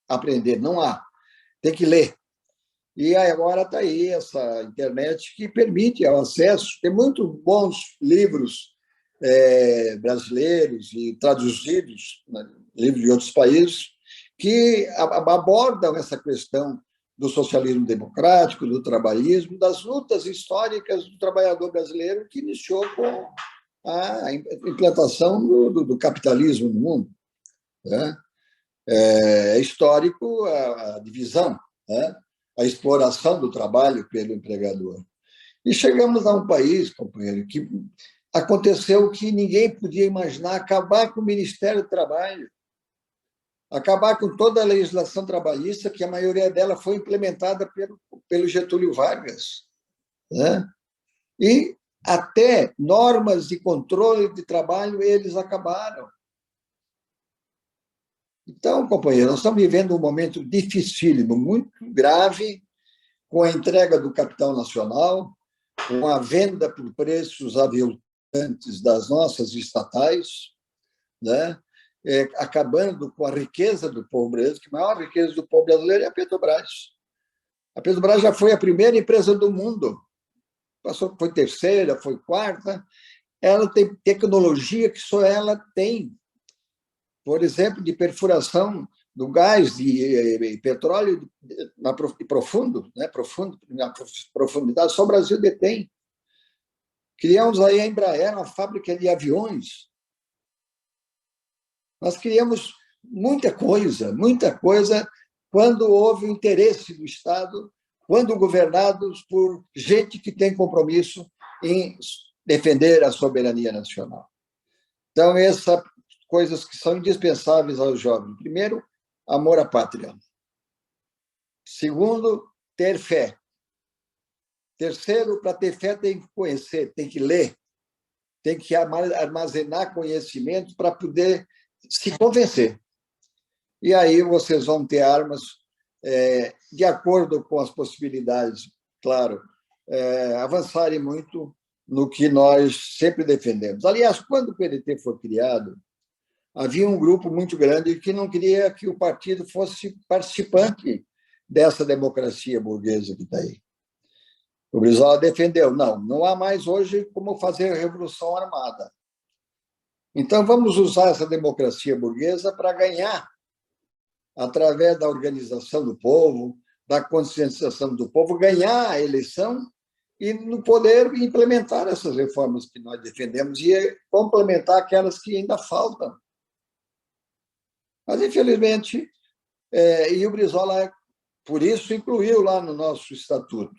aprender. Não há. Tem que ler. E agora está aí essa internet que permite o acesso. Tem muitos bons livros brasileiros e traduzidos, né, livros de outros países, que abordam essa questão do socialismo democrático, do trabalhismo, das lutas históricas do trabalhador brasileiro que iniciou com a implantação do capitalismo no mundo, né? É histórico a divisão, né? A exploração do trabalho pelo empregador. E chegamos a um país, companheiro, que aconteceu o que ninguém podia imaginar: acabar com o Ministério do Trabalho, acabar com toda a legislação trabalhista, que a maioria dela foi implementada pelo Getúlio Vargas, né? E até normas de controle de trabalho eles acabaram. Então, companheiro, nós estamos vivendo um momento dificílimo, muito grave, com a entrega do capital nacional, com a venda por preços das nossas estatais, né? Acabando com a riqueza do povo brasileiro, que a maior riqueza do povo brasileiro é a Petrobras. A Petrobras já foi a primeira empresa do mundo, passou, foi terceira, foi quarta. Ela tem tecnologia que só ela tem. Por exemplo, de perfuração do gás de petróleo profundo, né? Na profundidade, só o Brasil detém. Criamos aí a Embraer, uma fábrica de aviões. Nós criamos muita coisa, quando houve o interesse do Estado, quando governados por gente que tem compromisso em defender a soberania nacional. Então, essas coisas que são indispensáveis aos jovens. Primeiro, amor à pátria. Segundo, ter fé. Terceiro, para ter fé tem que conhecer, tem que ler, tem que armazenar conhecimento para poder se convencer. E aí vocês vão ter armas de acordo com as possibilidades, claro, avançarem muito no que nós sempre defendemos. Aliás, quando o PDT foi criado, havia um grupo muito grande que não queria que o partido fosse participante dessa democracia burguesa que está aí. O Brizola defendeu, não há mais hoje como fazer revolução armada. Então, vamos usar essa democracia burguesa para ganhar, através da organização do povo, da conscientização do povo, ganhar a eleição e no poder implementar essas reformas que nós defendemos e complementar aquelas que ainda faltam. Mas, infelizmente, e o Brizola, por isso, incluiu lá no nosso estatuto,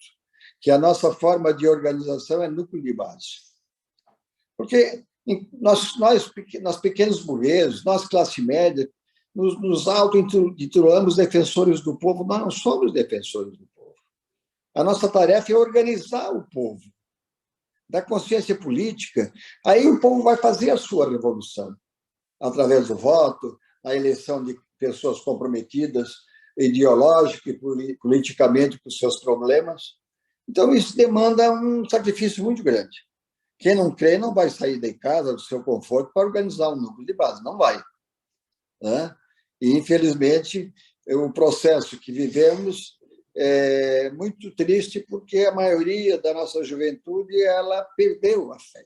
que a nossa forma de organização é núcleo de base. Porque nós pequenos burgueses, nós, classe média, nos auto-intitulamos defensores do povo, nós não somos defensores do povo. A nossa tarefa é organizar o povo, dar consciência política, aí o povo vai fazer a sua revolução, através do voto, a eleição de pessoas comprometidas ideológica e politicamente com os seus problemas. Então, isso demanda um sacrifício muito grande. Quem não crê não vai sair de casa, do seu conforto, para organizar um núcleo de base, não vai. Né? E, infelizmente, o processo que vivemos é muito triste, porque a maioria da nossa juventude ela perdeu a fé,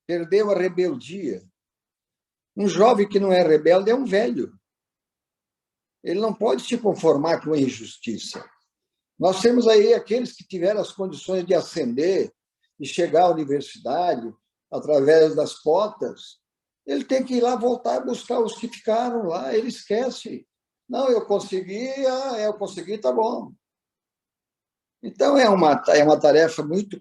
perdeu a rebeldia. Um jovem que não é rebelde é um velho. Ele não pode se conformar com a injustiça. Nós temos aí aqueles que tiveram as condições de ascender, de chegar à universidade, através das cotas. Ele tem que ir lá voltar a buscar os que ficaram lá. Ele esquece. Não, eu consegui, tá bom. Então, é uma tarefa muito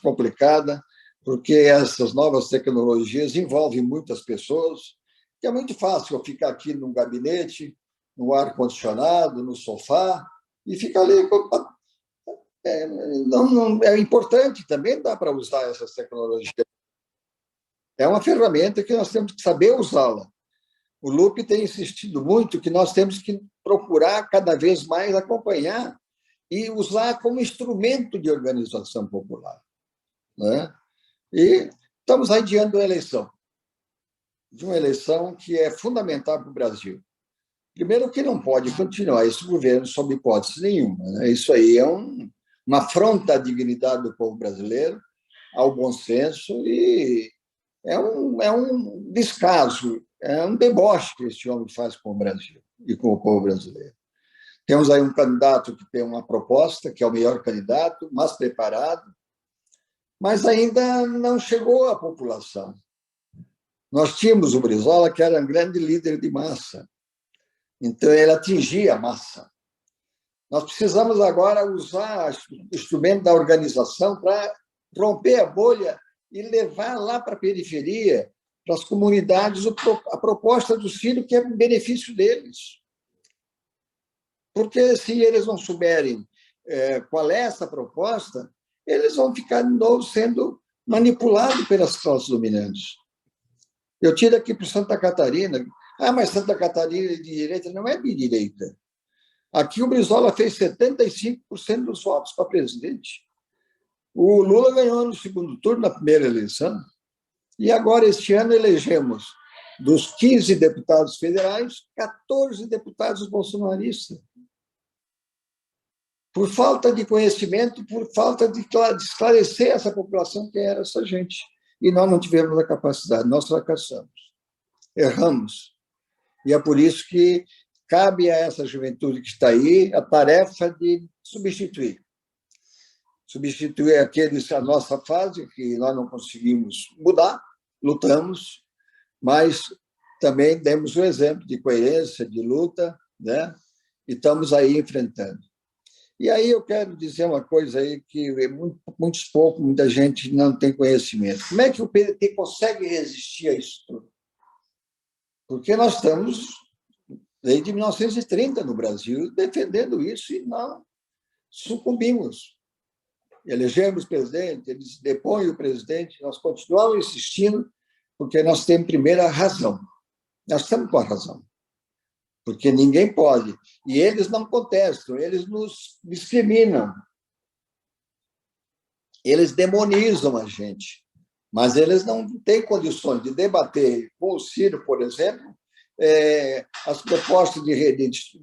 complicada, porque essas novas tecnologias envolvem muitas pessoas, que é muito fácil eu ficar aqui num gabinete, no ar-condicionado, no sofá, e ficar ali. É importante também, dá para usar essas tecnologias. É uma ferramenta que nós temos que saber usá-la. O Lupe tem insistido muito que nós temos que procurar cada vez mais acompanhar e usar como instrumento de organização popular. Né? E estamos aí diante de uma eleição que é fundamental para o Brasil. Primeiro, que não pode continuar esse governo sob hipótese nenhuma. Né? Isso aí é uma afronta à dignidade do povo brasileiro, ao bom senso, e é um descaso, é um deboche que esse homem faz com o Brasil e com o povo brasileiro. Temos aí um candidato que tem uma proposta, que é o melhor candidato, mais preparado, mas ainda não chegou à população. Nós tínhamos o Brizola, que era um grande líder de massa, então ele atingia a massa. Nós precisamos agora usar o instrumento da organização para romper a bolha e levar lá para a periferia, para as comunidades, a proposta dos filhos, que é em benefício deles. Porque se eles não souberem qual é essa proposta, eles vão ficar de novo sendo manipulados pelas classes dominantes. Eu tiro aqui para Santa Catarina. Mas Santa Catarina é de direita. Não é de direita. Aqui o Brizola fez 75% dos votos para presidente. O Lula ganhou no segundo turno, na primeira eleição, e agora, este ano, elegemos, dos 15 deputados federais, 14 deputados bolsonaristas. Por falta de conhecimento, por falta de esclarecer essa população quem era essa gente. E nós não tivemos a capacidade, nós fracassamos, erramos. E é por isso que cabe a essa juventude que está aí a tarefa de substituir aqueles a nossa fase, que nós não conseguimos mudar, lutamos, mas também demos um exemplo de coerência, de luta, né? E estamos aí enfrentando. E aí eu quero dizer uma coisa aí que muita gente não tem conhecimento. Como é que o PDT consegue resistir a isso tudo? Porque nós estamos, desde 1930, no Brasil, defendendo isso e não sucumbimos. Elegemos presidente, eles depõem o presidente, nós continuamos insistindo, porque nós temos primeiro a razão. Nós estamos com a razão. Porque ninguém pode. E eles não contestam, eles nos discriminam. Eles demonizam a gente. Mas eles não têm condições de debater com o Ciro, por exemplo, as propostas de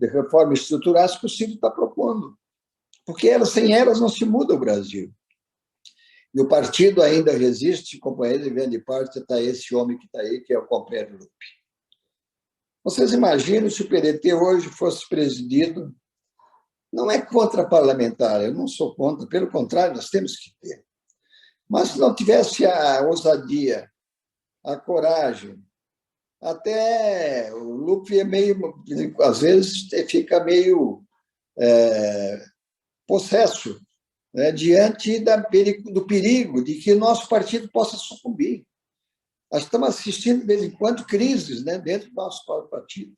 reforma estruturais que o Ciro está propondo. Porque sem elas não se muda o Brasil. E o partido ainda resiste, companheiro, em grande parte está esse homem que está aí, que é o companheiro Lupe. Vocês imaginam se o PDT hoje fosse presidido? Não é contra parlamentar, eu não sou contra, pelo contrário, nós temos que ter. Mas se não tivesse a ousadia, a coragem, até o Lupe é meio, às vezes, fica meio possesso, né, diante do perigo de que o nosso partido possa sucumbir. Nós estamos assistindo, de vez em quando, crises, né, dentro do nosso próprio partido.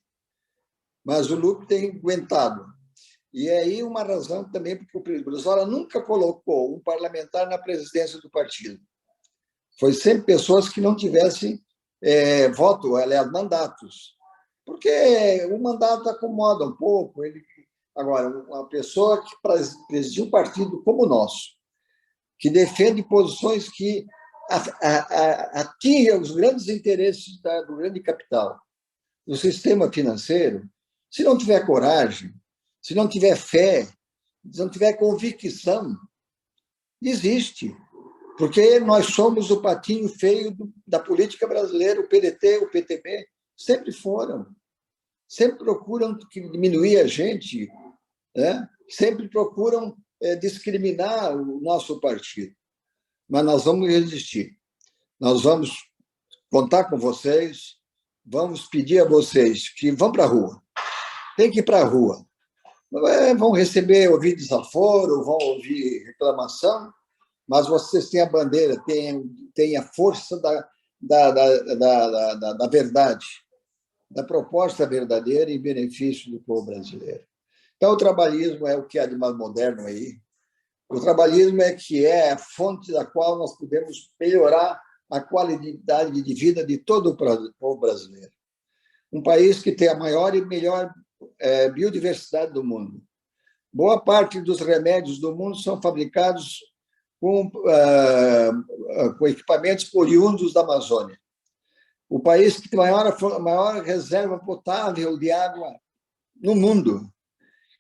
Mas o Lupe tem aguentado. E é aí uma razão também, porque o Brizola nunca colocou um parlamentar na presidência do partido. Foi sempre pessoas que não tivessem voto, aliás, mandatos. Porque o mandato acomoda um pouco. Agora, uma pessoa que presidiu um partido como o nosso, que defende posições que atinjam os grandes interesses do grande capital, do sistema financeiro, se não tiver coragem, se não tiver fé, se não tiver convicção, desiste. Porque nós somos o patinho feio da política brasileira, o PDT, o PTB, sempre foram. Sempre procuram diminuir a gente, né? Sempre procuram discriminar o nosso partido. Mas nós vamos resistir. Nós vamos contar com vocês, vamos pedir a vocês que vão para a rua. Tem que ir para a rua. Vão ouvir desaforo, vão ouvir reclamação, mas vocês têm a bandeira, têm a força da verdade, da proposta verdadeira em benefício do povo brasileiro. Então, o trabalhismo é o que há de mais moderno aí. O trabalhismo é a fonte da qual nós podemos melhorar a qualidade de vida de todo o povo brasileiro. Um país que tem a maior e melhor biodiversidade do mundo. Boa parte dos remédios do mundo são fabricados com equipamentos oriundos da Amazônia. O país que tem a maior reserva potável de água no mundo,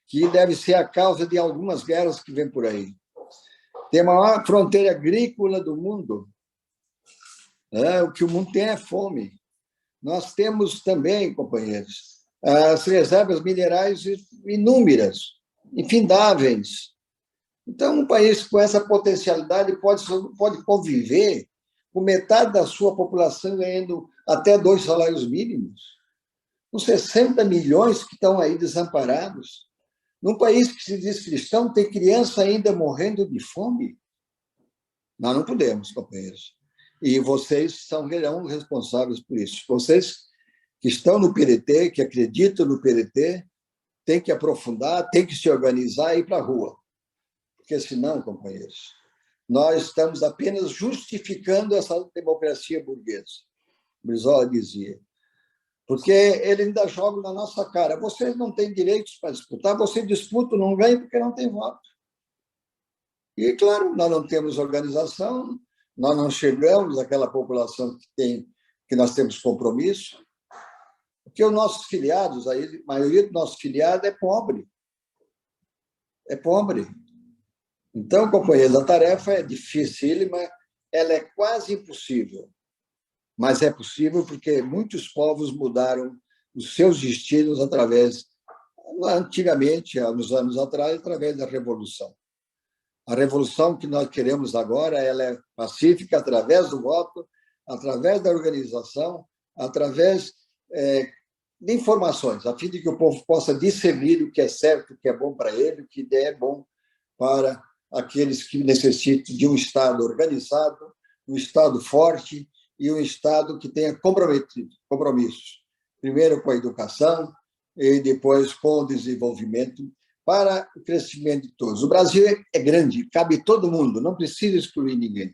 que deve ser a causa de algumas guerras que vêm por aí. Tem a maior fronteira agrícola do mundo. O que o mundo tem é fome. Nós temos também, companheiros, as reservas minerais inúmeras, infindáveis. Então, um país com essa potencialidade pode conviver com metade da sua população ganhando até 2 salários mínimos, com 60 milhões que estão aí desamparados. Num país que se diz cristão, tem criança ainda morrendo de fome? Nós não podemos, companheiros. E vocês serão responsáveis por isso. Vocês que estão no PDT, que acreditam no PDT, têm que aprofundar, têm que se organizar e ir para a rua. Porque, senão, companheiros, nós estamos apenas justificando essa democracia burguesa. Brizola dizia. Porque ele ainda joga na nossa cara. Vocês não têm direitos para disputar, você disputa, não ganha porque não tem voto. E, claro, nós não temos organização, nós não chegamos àquela população que nós temos compromisso, porque os nossos filiados, a maioria dos nossos filiados é pobre. É pobre. Então, companheiros, a tarefa é dificílima, ela é quase impossível. Mas é possível porque muitos povos mudaram os seus destinos antigamente, há uns anos atrás, através da Revolução. A revolução que nós queremos agora, ela é pacífica através do voto, através da organização, através de informações, a fim de que o povo possa discernir o que é certo, o que é bom para ele, o que é bom para aqueles que necessitam de um Estado organizado, um Estado forte e um Estado que tenha compromissos. Primeiro com a educação e depois com o desenvolvimento para o crescimento de todos. O Brasil é grande, cabe todo mundo, não precisa excluir ninguém.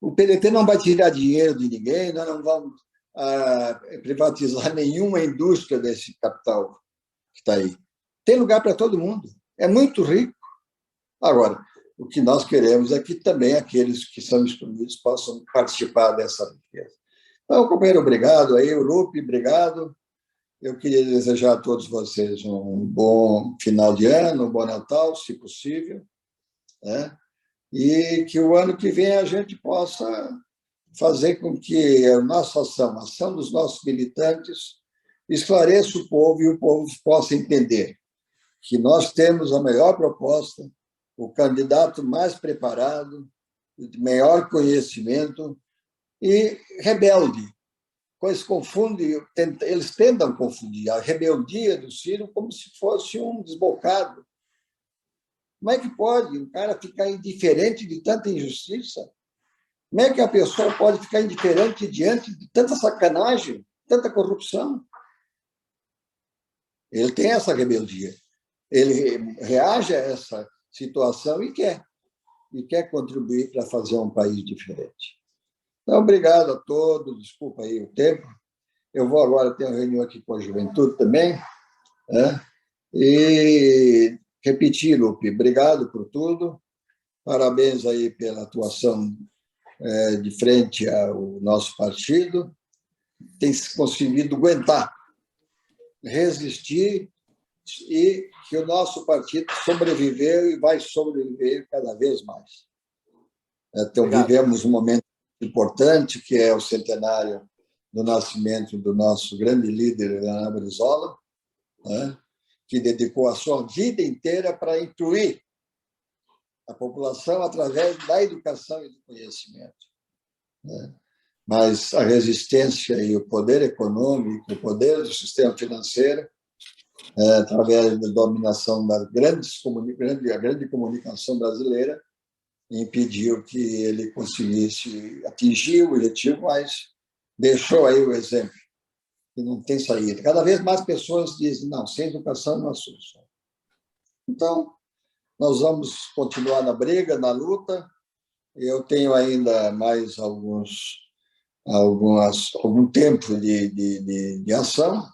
O PDT não vai tirar dinheiro de ninguém, nós não vamos privatizar nenhuma indústria desse capital que está aí. Tem lugar para todo mundo, é muito rico. Agora, o que nós queremos é que também aqueles que são excluídos possam participar dessa riqueza. Então, companheiro, obrigado aí, o Lupe, obrigado. Eu queria desejar a todos vocês um bom final de ano, um bom Natal, se possível, né? E que o ano que vem a gente possa fazer com que a nossa ação, a ação dos nossos militantes, esclareça o povo e o povo possa entender que nós temos a melhor proposta, o candidato mais preparado, de maior conhecimento e rebelde. Pois eles tentam confundir a rebeldia do Ciro como se fosse um desbocado. Como é que pode um cara ficar indiferente de tanta injustiça? Como é que a pessoa pode ficar indiferente diante de tanta sacanagem, tanta corrupção? Ele tem essa rebeldia. Ele reage a essa situação e quer contribuir para fazer um país diferente. Então, obrigado a todos, desculpa aí o tempo. Eu vou agora ter uma reunião aqui com a juventude também, né? E repetir, Lupe, obrigado por tudo, parabéns aí pela atuação de frente ao nosso partido, tem conseguido aguentar, resistir, e que o nosso partido sobreviveu e vai sobreviver cada vez mais. Então, vivemos um momento importante, que é o centenário do nascimento do nosso grande líder, Renan Brizola, né, que dedicou a sua vida inteira para incluir a população através da educação e do conhecimento, né? Mas a resistência e o poder econômico, o poder do sistema financeiro, através da dominação da grande comunicação brasileira, impediu que ele conseguisse atingir o objetivo, mas deixou aí o exemplo, que não tem saída. Cada vez mais pessoas dizem, não, sem educação não há solução. Então, nós vamos continuar na briga, na luta. Eu tenho ainda mais algum tempo de ação,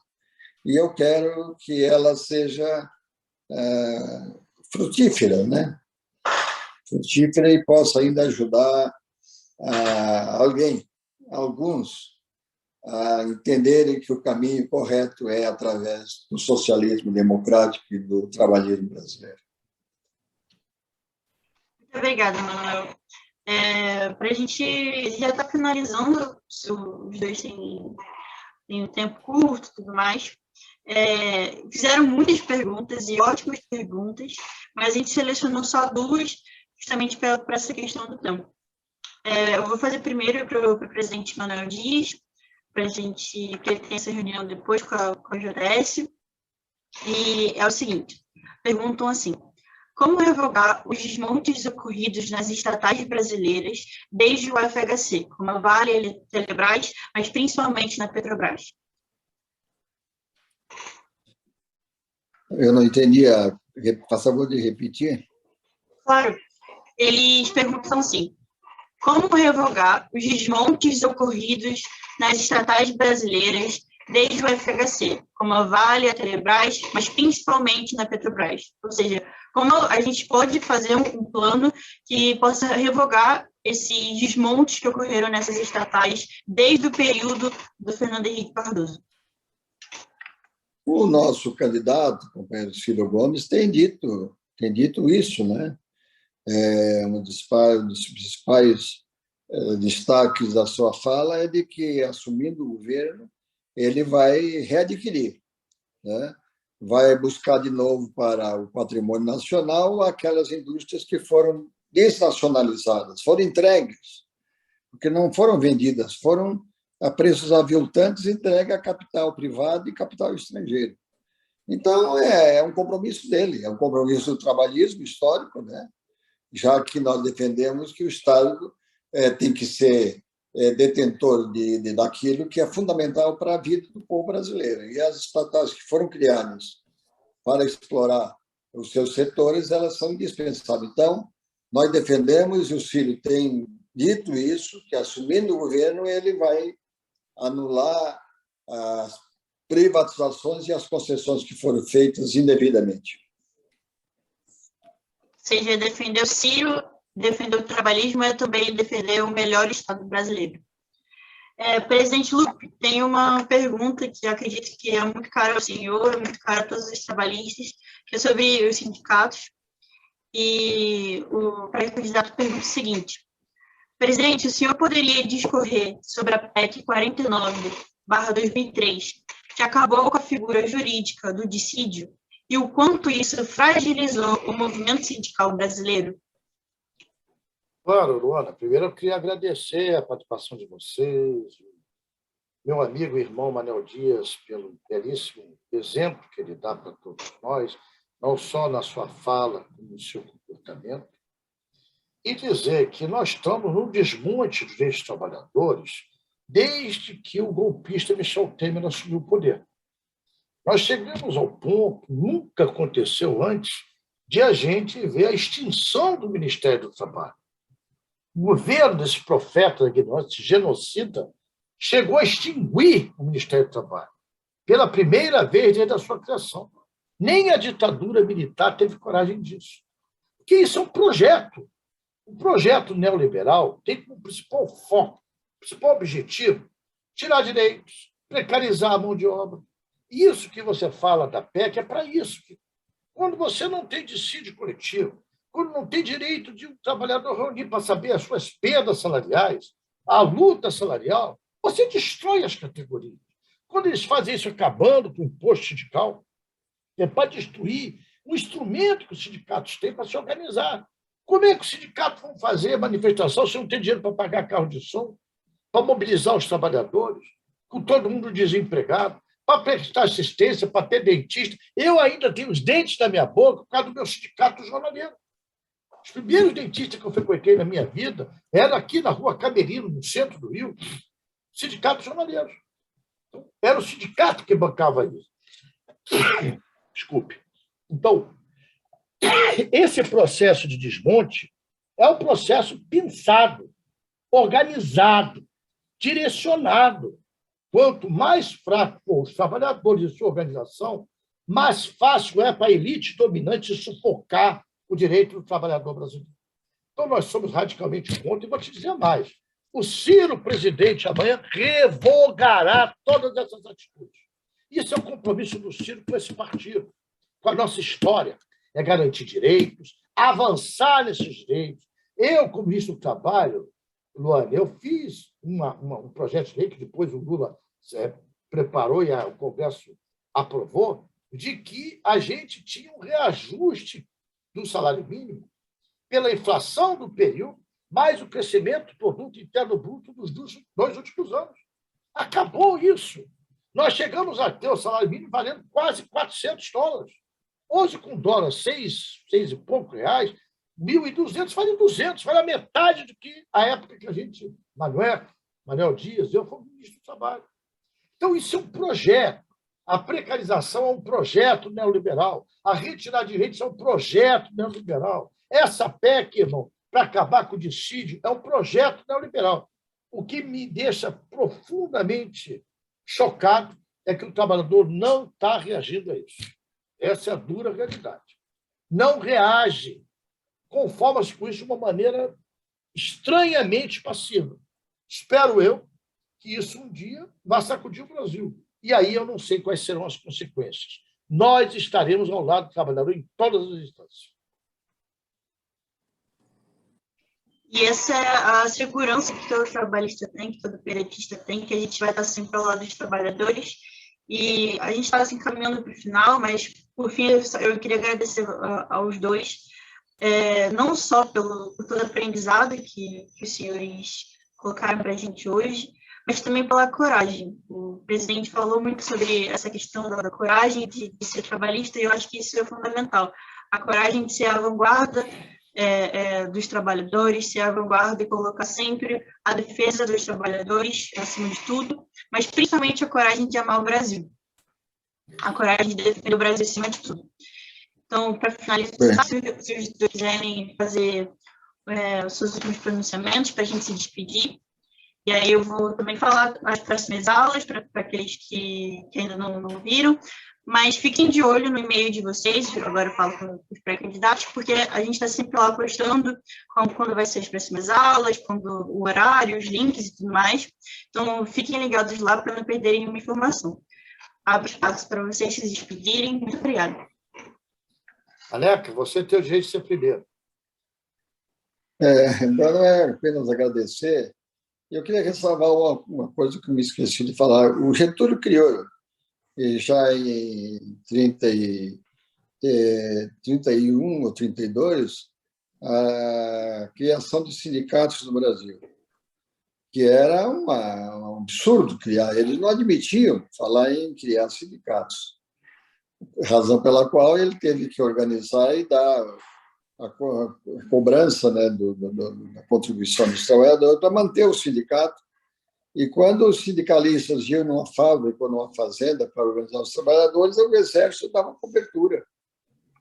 e eu quero que ela seja frutífera, né? Frutífera e possa ainda ajudar alguns, a entenderem que o caminho correto é através do socialismo democrático e do trabalhismo brasileiro. Muito obrigada, Manuel. Para a gente já está finalizando, os dois têm um tempo curto e tudo mais. Fizeram muitas perguntas e ótimas perguntas, mas a gente selecionou só duas, justamente para essa questão do tempo. Eu vou fazer primeiro para o presidente Manuel Dias, porque ele tem essa reunião depois com a JS, e é o seguinte, perguntam assim: como revogar os desmontes ocorridos nas estatais brasileiras desde o FHC, como a Vale e a Telebrás, mas principalmente na Petrobras? Eu não entendi. Por favor de repetir. Claro. Eles perguntam assim: como revogar os desmontes ocorridos nas estatais brasileiras desde o FHC, como a Vale, a Telebrás, mas principalmente na Petrobras. Ou seja, como a gente pode fazer um plano que possa revogar esses desmontes que ocorreram nessas estatais desde o período do Fernando Henrique Cardoso. O nosso candidato, o companheiro Ciro Gomes, tem dito isso, né? Um dos principais destaques da sua fala é de que, assumindo o governo, ele vai readquirir, né? Vai buscar de novo para o patrimônio nacional aquelas indústrias que foram desnacionalizadas, foram entregues, porque não foram vendidas, foram a preços aviltantes entregue a capital privado e capital estrangeiro. Então, é um compromisso dele, é um compromisso do trabalhismo histórico, né? Já que nós defendemos que o Estado tem que ser detentor daquilo que é fundamental para a vida do povo brasileiro. E as estatais que foram criadas para explorar os seus setores, elas são indispensáveis. Então, nós defendemos, e o Ciro tem dito isso, que assumindo o governo, ele vai anular as privatizações e as concessões que foram feitas indevidamente. Ou seja, defender o Ciro, defender o trabalhismo é também defender o melhor Estado brasileiro. Presidente Lupe, tem uma pergunta que eu acredito que é muito cara ao senhor, muito cara a todos os trabalhistas, que é sobre os sindicatos. E o pré-candidato pergunta o seguinte: presidente, o senhor poderia discorrer sobre a PEC 49/2003, que acabou com a figura jurídica do dissídio, e o quanto isso fragilizou o movimento sindical brasileiro? Claro, Luana. Primeiro, eu queria agradecer a participação de vocês, meu amigo e irmão Manel Dias, pelo belíssimo exemplo que ele dá para todos nós, não só na sua fala, como no seu comportamento, e dizer que nós estamos no desmonte dos direitos dos trabalhadores desde que o golpista Michel Temer assumiu o poder. Nós chegamos ao ponto, nunca aconteceu antes, de a gente ver a extinção do Ministério do Trabalho. O governo desse profeta, desse genocida, chegou a extinguir o Ministério do Trabalho, pela primeira vez desde a sua criação. Nem a ditadura militar teve coragem disso. Porque isso é um projeto. O projeto neoliberal tem como principal foco, principal objetivo, tirar direitos, precarizar a mão de obra. Isso que você fala da PEC é para isso. Quando você não tem dissídio coletivo, quando não tem direito de um trabalhador reunir para saber as suas perdas salariais, a luta salarial, você destrói as categorias. Quando eles fazem isso acabando com o imposto sindical, é para destruir um instrumento que os sindicatos têm para se organizar. Como é que os sindicatos vão fazer manifestação se não tem dinheiro para pagar carro de som, para mobilizar os trabalhadores, com todo mundo desempregado, para prestar assistência, para ter dentista? Eu ainda tenho os dentes na minha boca por causa do meu sindicato jornaleiro. Os primeiros dentistas que eu frequentei na minha vida eram aqui na rua Camerino, no centro do Rio, sindicatos jornaleiros. Então, era o sindicato que bancava isso. Desculpe. Então, esse processo de desmonte é um processo pensado, organizado, direcionado. Quanto mais fraco for os trabalhadores de sua organização, mais fácil é para a elite dominante sufocar o direito do trabalhador brasileiro. Então, nós somos radicalmente contra, e vou te dizer mais. O Ciro, presidente, amanhã revogará todas essas atitudes. Isso é o compromisso do Ciro com esse partido, com a nossa história. É garantir direitos, avançar nesses direitos. Eu, como ministro do Trabalho, Luana, eu fiz um projeto de lei que depois o Lula preparou e o Congresso aprovou, de que a gente tinha um reajuste do salário mínimo pela inflação do período, mais o crescimento do produto interno bruto dos 2 últimos anos. Acabou isso. Nós chegamos a ter o salário mínimo valendo quase $400. Hoje, com dólar 6 e pouco reais, 1.200 vale 200, vale a metade do que a época que a gente, Manel Dias, eu fui ministro do Trabalho. Então, isso é um projeto. A precarização é um projeto neoliberal. A retirada de direitos é um projeto neoliberal. Essa PEC, irmão, para acabar com o dissídio, é um projeto neoliberal. O que me deixa profundamente chocado é que o trabalhador não está reagindo a isso. Essa é a dura realidade. Não reage, conforma-se com isso de uma maneira estranhamente passiva. Espero eu que isso um dia vá sacudir o Brasil. E aí eu não sei quais serão as consequências. Nós estaremos ao lado do trabalhador em todas as instâncias. E essa é a segurança que todo trabalhista tem, que todo peretista tem, que a gente vai estar sempre ao lado dos trabalhadores. E a gente está se encaminhando para o final, mas, por fim, eu queria agradecer aos dois, não só por todo o aprendizado que os senhores colocaram para a gente hoje, mas também pela coragem. O presidente falou muito sobre essa questão da coragem de ser trabalhista, e eu acho que isso é fundamental. A coragem de ser a vanguarda dos trabalhadores, ser a vanguarda e colocar sempre a defesa dos trabalhadores acima de tudo, mas principalmente a coragem de amar o Brasil, a coragem de defender o Brasil acima de tudo. Então, para finalizar, se os dois quiserem fazer os seus últimos pronunciamentos para a gente se despedir, e aí eu vou também falar as próximas aulas para aqueles que ainda não viram, mas fiquem de olho no e-mail de vocês, agora eu falo com os pré-candidatos, porque a gente está sempre lá postando quando vai ser as próximas aulas, quando o horário, os links e tudo mais. Então, fiquem ligados lá para não perderem nenhuma informação. Abro espaço para vocês se despedirem. Muito obrigada. Aleca, você tem o direito de ser primeiro. Não é apenas agradecer. Eu queria ressalvar uma coisa que eu me esqueci de falar. O Getúlio criou, já em 31 ou 32, a criação de sindicatos no Brasil, que era um absurdo criar. Eles não admitiam falar em criar sindicatos, razão pela qual ele teve que organizar e dar a cobrança, né, da contribuição dos trabalhadores para manter o sindicato. E quando os sindicalistas iam numa fábrica ou numa fazenda para organizar os trabalhadores, o exército dava cobertura,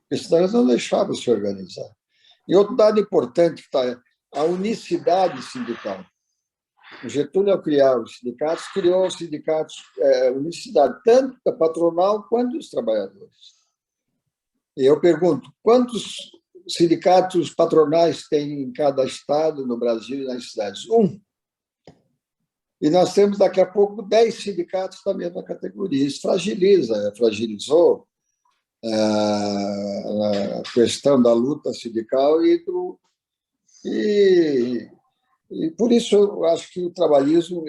porque senão eles não deixavam se organizar. E outro dado importante está a unicidade sindical. O Getúlio, ao criar os sindicatos, criou os sindicatos, unicidade, tanto da patronal quanto dos trabalhadores. E eu pergunto, quantos sindicatos patronais tem em cada estado no Brasil e nas cidades? Um. E nós temos, daqui a pouco, 10 sindicatos da mesma categoria. Isso fragilizou a questão da luta sindical e por isso eu acho que o trabalhismo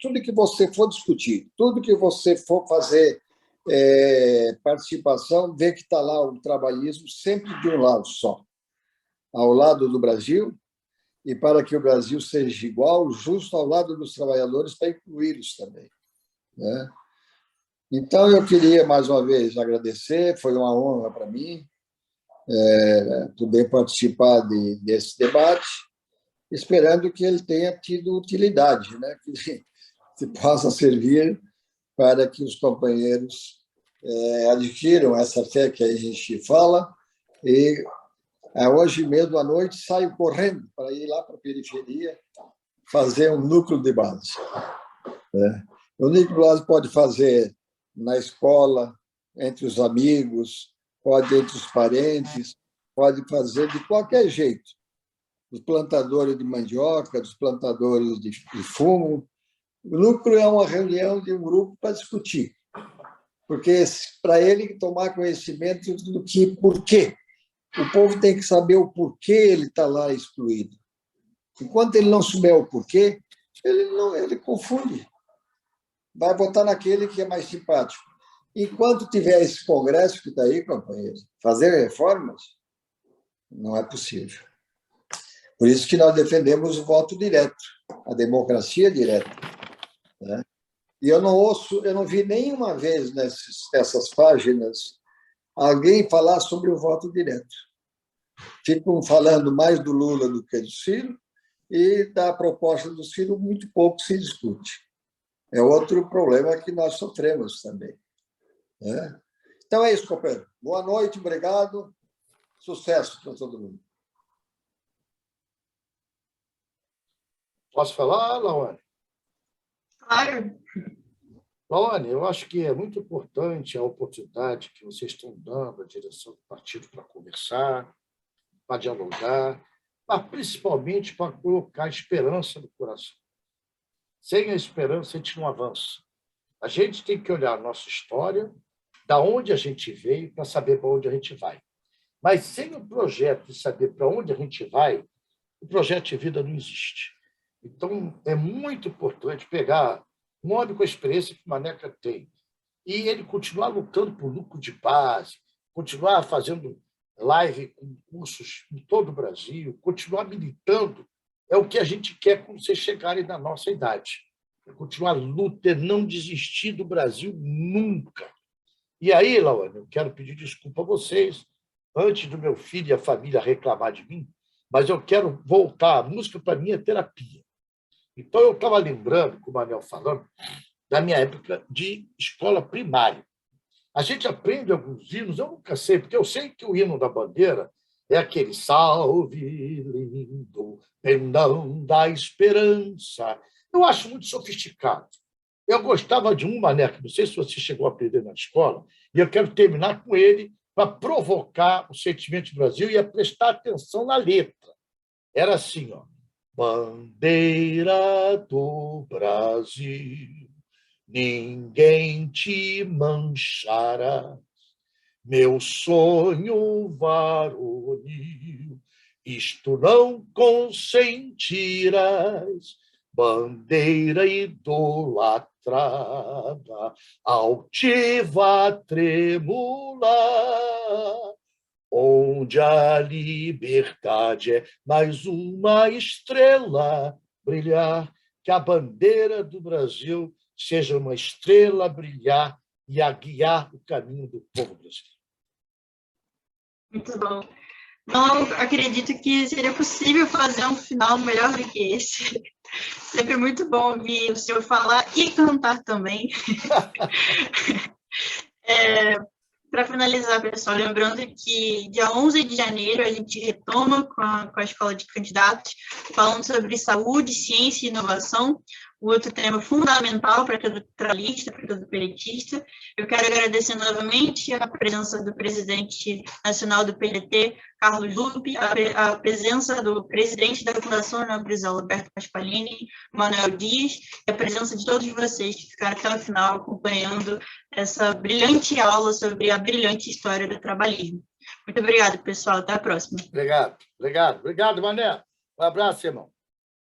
tudo que você for discutir, tudo que você for fazer participação, vê que está lá o trabalhismo sempre de um lado só, ao lado do Brasil, e para que o Brasil seja igual, justo ao lado dos trabalhadores, para incluí-los também, né? Então, eu queria, mais uma vez, agradecer, foi uma honra para mim poder participar desse debate, esperando que ele tenha tido utilidade, né? Que possa servir para que os companheiros adquiram essa fé que a gente fala e hoje mesmo à noite saio correndo para ir lá para a periferia fazer um núcleo de base. O núcleo de base pode fazer na escola, entre os amigos, pode entre os parentes, pode fazer de qualquer jeito. Dos plantadores de mandioca, dos plantadores de fumo. O núcleo é uma reunião de um grupo para discutir, porque para ele tomar conhecimento do por quê. O povo tem que saber o porquê ele está lá excluído. Enquanto ele não souber o porquê, ele confunde. Vai votar naquele que é mais simpático. Enquanto tiver esse congresso que está aí, companheiros, fazer reformas, não é possível. Por isso que nós defendemos o voto direto, a democracia direta, né? E eu não vi nenhuma vez nessas páginas alguém falar sobre o voto direto. Ficam falando mais do Lula do que do Ciro, e da proposta do Ciro muito pouco se discute. É outro problema que nós sofremos também, né? Então é isso, companheiro. Boa noite, obrigado. Sucesso para todo mundo. Posso falar, Lawane? Claro. Laone, eu acho que é muito importante a oportunidade que vocês estão dando à direção do partido para conversar, para dialogar, mas principalmente para colocar esperança no coração. Sem a esperança, a gente não avança. A gente tem que olhar a nossa história, da onde a gente veio, para saber para onde a gente vai. Mas sem o projeto de saber para onde a gente vai, o projeto de vida não existe. Então, é muito importante pegar um homem com a experiência que o Maneca tem e ele continuar lutando por lucro de base, continuar fazendo live com cursos em todo o Brasil, continuar militando, é o que a gente quer quando vocês chegarem na nossa idade. É continuar a luta, não desistir do Brasil nunca. E aí, Lawane, eu quero pedir desculpa a vocês, antes do meu filho e a família reclamar de mim, mas eu quero voltar. A música, para mim, é terapia. Então, eu estava lembrando, com o Manel falando, da minha época de escola primária. A gente aprende alguns hinos, eu nunca sei, porque eu sei que o hino da bandeira é aquele salve lindo, pendão da esperança. Eu acho muito sofisticado. Eu gostava de um, Maneca, não sei se você chegou a aprender na escola, e eu quero terminar com ele para provocar o sentimento do Brasil e a prestar atenção na letra. Era assim, ó. Bandeira do Brasil, ninguém te manchará, meu sonho varonil, isto não consentirás, bandeira idolatrada, altiva tremular, onde a liberdade é mais uma estrela brilhar, que a bandeira do Brasil seja uma estrela a brilhar e a guiar o caminho do povo brasileiro. Muito bom. Não acredito que seria possível fazer um final melhor do que esse. Sempre muito bom ouvir o senhor falar e cantar também. Para finalizar, pessoal, lembrando que dia 11 de janeiro a gente retoma com a Escola de Candidatos, falando sobre saúde, ciência e inovação, o outro tema fundamental para todo tralista, para todo peretista. Eu quero agradecer novamente a presença do presidente nacional do PDT, Carlos Lupe, a presença do presidente da Fundação Ana Brisa, Alberto Pasqualini, Manuel Dias, e a presença de todos vocês que ficaram até o final acompanhando essa brilhante aula sobre a brilhante história do trabalhismo. Muito obrigada, pessoal. Até a próxima. Obrigado, Mané. Um abraço, irmão.